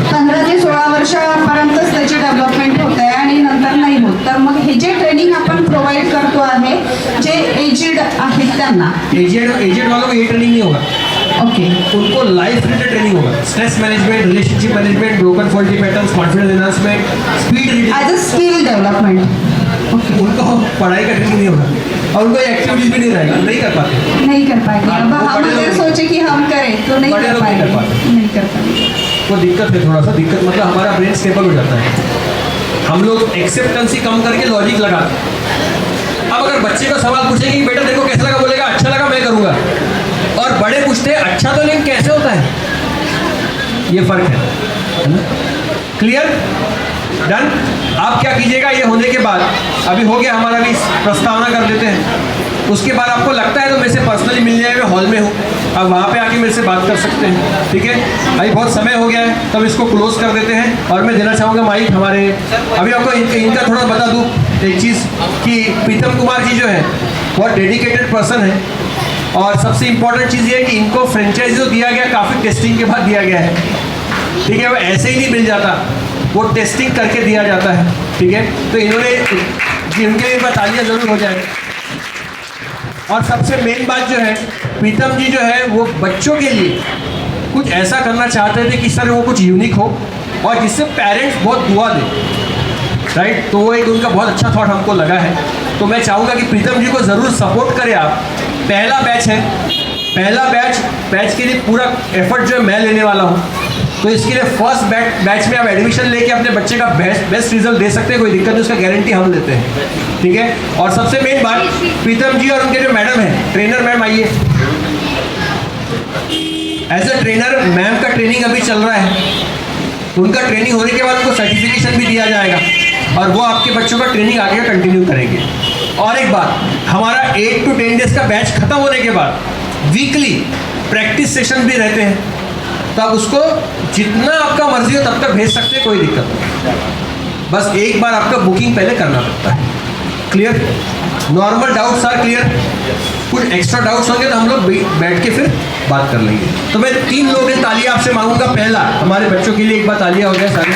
15 ते 16 वर्षापर्यंतच त्याची डेव्हलपमेंट होत आहे आणि नंतर नाही होत, तर मग हे जे ट्रेनिंग आपण प्रोव्हाइड करतो आहे जे एजेड आहेत त्यांना, एजेड वालों को ये ट्रेनिंग नहीं होगा, ओके, उनको लाइफ रिलेटेड ट्रेनिंग होगा, stress management, relationship management, broken faulty patterns, confidence enhancement, speed, as a skill development. उनको पढ़ाई का ट्रेनिंग नहीं होगा और उनको एक्टिविटीज भी नहीं रहेगा, नहीं कर पाते, नहीं कर पाएंगे। अब हम अगर सोचे कि हम करें तो नहीं कर पाएंगे, नहीं कर पाएंगे। वो दिक्कत है, थोड़ा सा दिक्कत, मतलब हमारा ब्रेन स्टेबल हो जाता है, हम लोग एक्सेप्टेंसी कम करके लॉजिक लगाते हैं। अब अगर बच्चे को सवाल पूछेंगे कि बेटा देखो कैसा लगा, बोलेगा अच्छा लगा मैं करूँगा, और बड़े पूछते हैं अच्छा तो लेकिन कैसे होता है, ये फर्क है ना? क्लियर? डन? आप क्या कीजिएगा, ये होने के बाद अभी हो गया हमारा भी प्रस्तावना कर देते हैं, उसके बाद आपको लगता है तो मेरे से पर्सनली मिल जाए, मैं हॉल में हूँ, अब वहाँ पे आके मेरे से बात कर सकते हैं, ठीक है? अभी बहुत समय हो गया है, तब इसको क्लोज कर देते हैं और मैं देना चाहूँगा माइक हमारे, अभी आपको इनका थोड़ा बता दूँ एक चीज़ कि प्रीतम कुमार जी जो है बहुत डेडिकेटेड पर्सन है, और सबसे इम्पोर्टेंट चीज़ ये है कि इनको फ्रेंचाइजी जो दिया गया काफ़ी टेस्टिंग के बाद दिया गया है, ठीक है? वो ऐसे ही नहीं मिल जाता, वो टेस्टिंग करके दिया जाता है, ठीक है? तो इन्होंने जी उनके लिए तालियां ज़रूर हो जाए। और सबसे मेन बात जो है, प्रीतम जी जो है वो बच्चों के लिए कुछ ऐसा करना चाहते थे कि सर वो कुछ यूनिक हो और जिससे पेरेंट्स बहुत दुआ दें, राइट। तो वो एक उनका बहुत अच्छा थॉट हमको लगा है। तो मैं चाहूँगा कि प्रीतम जी को ज़रूर सपोर्ट करें आप। पहला बैच है, पहला बैच के लिए पूरा एफर्ट जो है मैं लेने वाला हूँ। तो इसके लिए फर्स्ट बैच में आप एडमिशन लेके अपने बच्चे का बेस्ट रिजल्ट दे सकते हैं, कोई दिक्कत नहीं, उसका गारंटी हम लेते हैं, ठीक है। और सबसे मेन बात, प्रीतम जी और उनके जो मैडम है, ट्रेनर मैम आइए। एज ए ट्रेनर मैम का ट्रेनिंग अभी चल रहा है, उनका ट्रेनिंग होने के बाद उनको सर्टिफिकेशन भी दिया जाएगा और वो आपके बच्चों का ट्रेनिंग आगे कंटिन्यू करेंगे। और एक बात, हमारा 8 to 10 डेज का बैच खत्म होने के बाद वीकली प्रैक्टिस सेशन भी रहते हैं, तो आप उसको जितना आपका मर्जी हो तब तक भेज सकते हैं, कोई दिक्कत नहीं। बस एक बार आपका बुकिंग पहले करना पड़ता है। Clear? Normal doubts are clear? कुछ एक्स्ट्रा डाउट्स होंगे तो हम लोग बैठ के फिर बात कर लेंगे। तो मैं 3 लोगों की तालियां आपसे मांगूंगा। पहला, हमारे बच्चों के लिए एक बार तालियां हो गया सारे।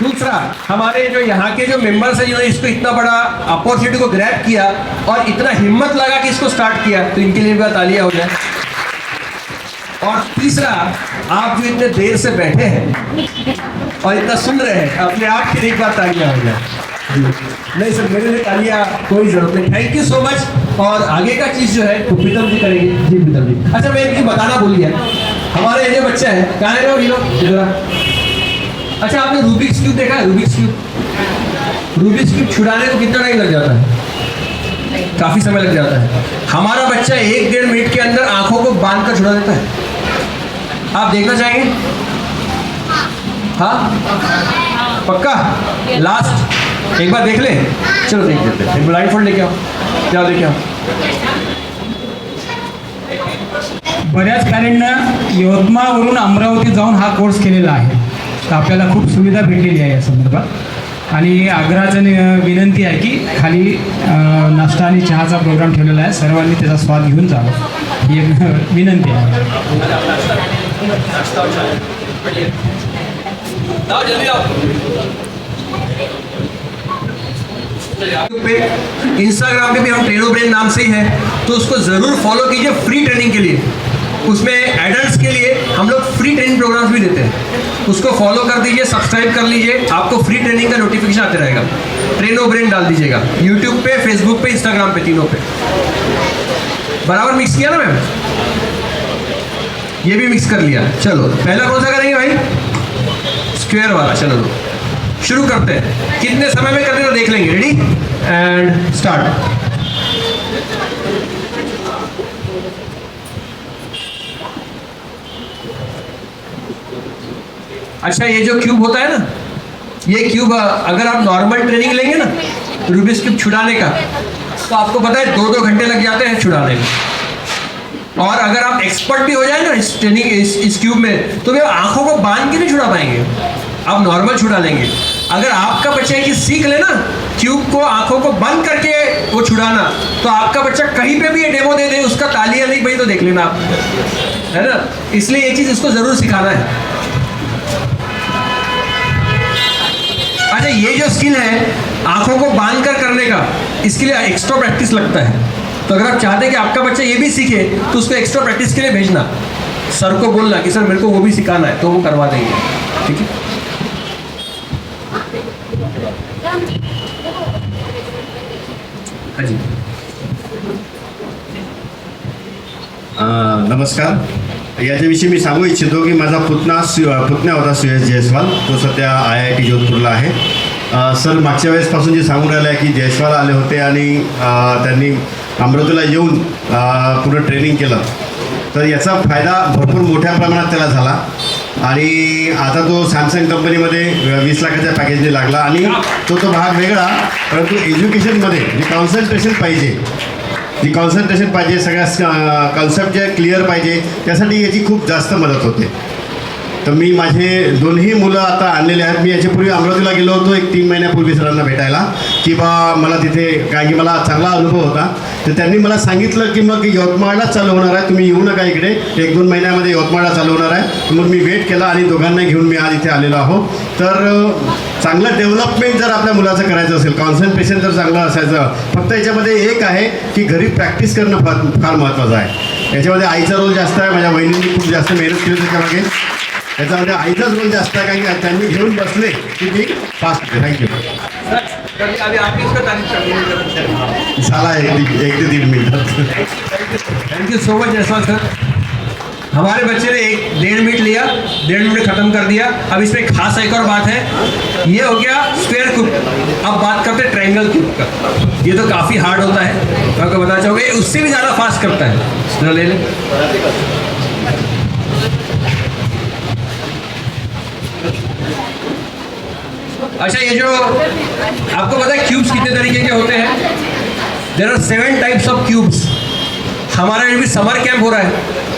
दूसरा, हमारे जो यहाँ के जो मेंबर्स हैं जिन्होंने इसको इतना बड़ा अपॉर्चुनिटी को ग्रैब किया और इतना हिम्मत लगा कि इसको स्टार्ट किया, तो इनके लिए भी तालियां हो जाए। और तीसरा, आप जो इतने देर से बैठे हैं और इतना सुन रहे हैं, अपने आप के लिए एक बार तालियां हो जाए। नहीं सर, मेरे लिए तालियां कोई जरूरत नहीं। Thank you so much. और आगे का चीज जो है वो प्रीतम जी करेंगे। जी प्रीतम जी। अच्छा, मैं इनकी बताना भूल गया, हमारे ये जो बच्चा है, कहाँ है वो लोग? अच्छा, आपने रूबिक्स क्यूब देखा है? रूबिक्स क्यूब छुड़ाने को कितना टाइम लग जाता है? काफी समय लग जाता है। हमारा बच्चा 1-1.5 मिनट के अंदर आंखों को बांध कर छुड़ा देता है। आप देखना चाहेंगे? हाँ, पक्का? लास्ट एक बार देख ले। चलो देख लेते हैं। एक ब्लाइंड फोल्ड लेके आओ, क्या लेके आओ। बऱ्याच पॅरेंटनं यवतमाळवरून अमरावती जाऊन हा कोर्स केलेला आहे, तर आपल्याला खूप सुविधा भेटलेली आहे या संदर्भात। आणि आग्रहाचं विनंती आहे की खाली नाश्ता आणि चहाचा प्रोग्राम ठेवलेला आहे, सर्वांनी त्याचा स्वाद घेऊन जावं, ही एक विनंती आहे। इंस्टाग्राम पे भी हम ट्रेनो ब्रेन नाम से ही है, तो उसको ज़रूर फॉलो कीजिए फ्री ट्रेनिंग के लिए। उसमें एडल्ट्स के लिए हम लोग फ्री ट्रेनिंग प्रोग्राम्स भी देते हैं, उसको फॉलो कर दीजिए, सब्सक्राइब कर लीजिए, आपको फ्री ट्रेनिंग का नोटिफिकेशन आते रहेगा। ट्रेनो ब्रेन डाल दीजिएगा यूट्यूब पे, फेसबुक पे, इंस्टाग्राम पे, तीनों पे। बराबर मिक्स किया ना मैम? ये भी मिक्स कर लिया। चलो, पहला कौन सा करेंगे भाई? स्क्वायर वाला। चलो शुरू करते हैं। कितने समय में करते हैं तो देख लेंगे। Ready and start. अच्छा, ये जो क्यूब होता है ना, ये क्यूब अगर आप नॉर्मल ट्रेनिंग लेंगे ना रूबिक्स क्यूब छुड़ाने का, तो आपको पता है 2-2 घंटे लग जाते हैं छुड़ाने में। और अगर आप एक्सपर्ट भी हो जाए ना इस ट्रेनिंग इस क्यूब में, तो वे आंखों को बांध के नहीं छुड़ा पाएंगे, आप नॉर्मल छुड़ा लेंगे। अगर आपका बच्चा ये सीख ले ना क्यूब को आंखों को बंद करके वो छुड़ाना, तो आपका बच्चा कहीं पे भी ये डेमो दे दे, उसका तालियां नहीं भाई तो देख लेना आप, है ना। इसलिए ये चीज इसको जरूर सिखाना है। अच्छा, ये जो स्किल है आंखों को बांध कर करने का, इसके लिए एक्स्ट्रा प्रैक्टिस लगता है। तो अगर आप चाहते हैं कि आपका बच्चा ये भी सीखे, तो उसको एक्स्ट्रा प्रैक्टिस के लिए भेजना, सर को बोलना कि सर मेरे को वो भी सिखाना है, तो वो करवा देंगे, ठीक है। हाँ जी। नमस्कार। याच्याविषयी मी सांगू इच्छितो की माझा पुतण्या होता सुयश जयस्वाल, तो सध्या IIT जोधपूरला आहे। सर मागच्या वेळेसपासून जे सांगून राहिलं आहे की जयस्वाल आले होते आणि त्यांनी अमरावतीला येऊन पूर्ण ट्रेनिंग केलं, तर याचा फायदा भरपूर मोठ्या प्रमाणात त्याला झाला। आणि आता तो सॅमसंग कंपनीमध्ये 20 लाखाच्या पॅकेजने लागला आणि तो भाग वेगळा, परंतु एज्युकेशनमध्ये जी कॉन्सन्ट्रेशन पाहिजे, सगळ्या कॉन्सेप्ट जे क्लिअर पाहिजे, त्यासाठी याची खूप जास्त मदत होते। तर मी माझे 2ही मुलं आता आणलेले आहेत। मी याच्यापूर्वी अमरावतीला गेलो होतो 1-3 महिन्यापूर्वी सरांना भेटायला, की बा मला तिथे, कारण की मला चांगला अनुभव होता तर त्यांनी मला सांगितलं की मग यवतमाळला चालू होणार आहे, तुम्ही येऊ नका इकडे, 1-2 महिन्यामध्ये यवतमाळला चालू होणार आहे. तर मग मी वेट केला आणि दोघांना घेऊन मी आज इथे आलेलो आहो. तर चांगलं डेव्हलपमेंट जर आपल्या मुलाचं करायचं असेल, कॉन्सन्ट्रेशन जर चांगलं असायचं, फक्त याच्यामध्ये एक आहे की घरी प्रॅक्टिस करणं फार महत्त्वाचं आहे. याच्यामध्ये आईचा रोल जास्त आहे. माझ्या वहिनींनी खूप जास्त मेहनत केली त्याच्यामागे. याच्यामध्ये आईचाच रोल जास्त आहे, कारण की त्यांनी घेऊन बसले की मी फास्ट होते. थँक्यू. अभी आप इसका तारीफ कर झाला 1 ते 1.5 minute. Thank you so much Jaiswal sir. हमारे बच्चे ने 1.5 मिनट लिया, 1.5 मिनट में ख़त्म कर दिया. अब इसमें खास एक और बात है, ये हो गया स्क्वायर क्यूब. अब बात करते हैं ट्रायंगल क्यूब का. ये तो काफ़ी हार्ड होता है, मैं आपको बताना चाहूँगा. ये उससे भी ज़्यादा फास्ट करता है. जरा ले लें. अच्छा, ये जो आपको पता है क्यूब्स कितने तरीके के होते हैं? There are 7 types of cubes. हमारा भी समर कैंप हो रहा है,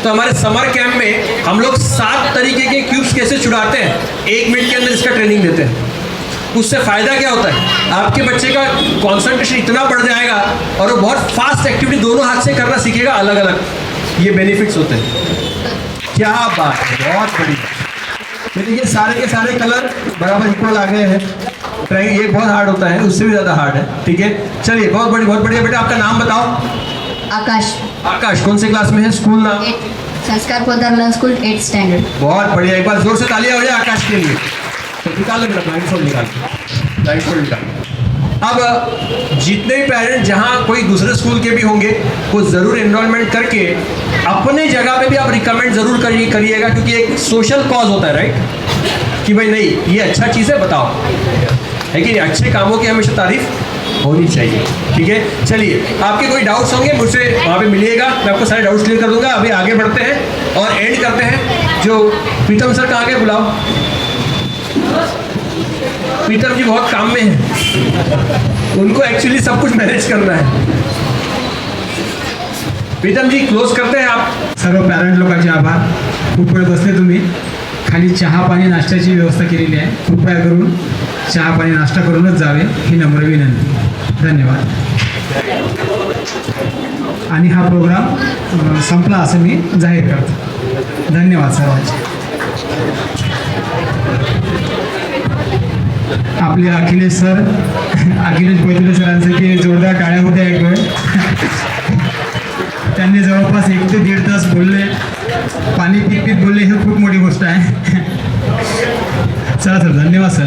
तो हमारे समर कैंप में हम लोग 7 तरीके के क्यूब्स कैसे छुड़ाते हैं, 1 मिनट के अंदर इसका ट्रेनिंग देते हैं. उससे फ़ायदा क्या होता है, आपके बच्चे का कॉन्सेंट्रेशन इतना बढ़ जाएगा और वो बहुत फास्ट एक्टिविटी दोनों हाथ से करना सीखेगा अलग अलग. ये बेनिफिट्स होते हैं. क्या बात है, बहुत बड़ी. ये देखिए सारे के सारे कलर बराबर इक्वल आ गए हैं. ये बहुत हार्ड होता है, उससे भी ज़्यादा हार्ड है. ठीक है, चलिए, बहुत बढ़िया. बेटा आपका नाम बताओ. आकाश. आकाश कौन से क्लास में है? स्कूल नाम? संस्कार पोदार स्कूल 8th स्टैंडर्ड. बहुत बढ़िया. एक बार जोर से तालियां हो जाए आकाश के लिए. तो निकाल लो बेटा, ब्लाइंडफोल्ड निकाल. अब जितने भी पेरेंट जहाँ कोई दूसरे स्कूल के भी होंगे, वो ज़रूर एनरोलमेंट करके अपने जगह पे भी आप रिकमेंड ज़रूर करिएगा, क्योंकि एक सोशल कॉज होता है, राइट, कि भाई नहीं ये अच्छा चीज़ है, बताओ, है कि नहीं? अच्छे कामों की हमेशा तारीफ होनी चाहिए. ठीक है, चलिए, आपके कोई डाउट्स होंगे मुझसे वहाँ पे मिलिएगा, मैं आपको सारे डाउट्स क्लियर कर दूंगा. अभी आगे बढ़ते हैं और एंड करते हैं. जो प्रीतम सर कहाँ गए, बुलाओ. प्रीतम जी बहुत काम में हैं, उनको एक्चुअली सब कुछ मैनेज करना है. प्रीतम जी क्लोज करते हैं आप. सर्व पॅरेंट लोकांचे आभार. खूप वेळ बसले तुम्ही. खाली चहा पाणी नाश्त्याची व्यवस्था केलेली आहे. कृपया करून चहा पाणी नाश्ता करूनच जावे ही नम्र विनंती. धन्यवाद. आणि हा प्रोग्राम संपला असं मी जाहीर करतो. धन्यवाद सर्वांचे. आपले अखिलेश सर, अखिलेश बैतुले सरांसाठी जोरदार टाळ्या ऐकूया. त्यांनी जवळपास 1 ते 1.5 तास बोलले, पाणी पीत बोलले, ही खूप मोठी गोष्ट आहे. चला सर, धन्यवाद सर.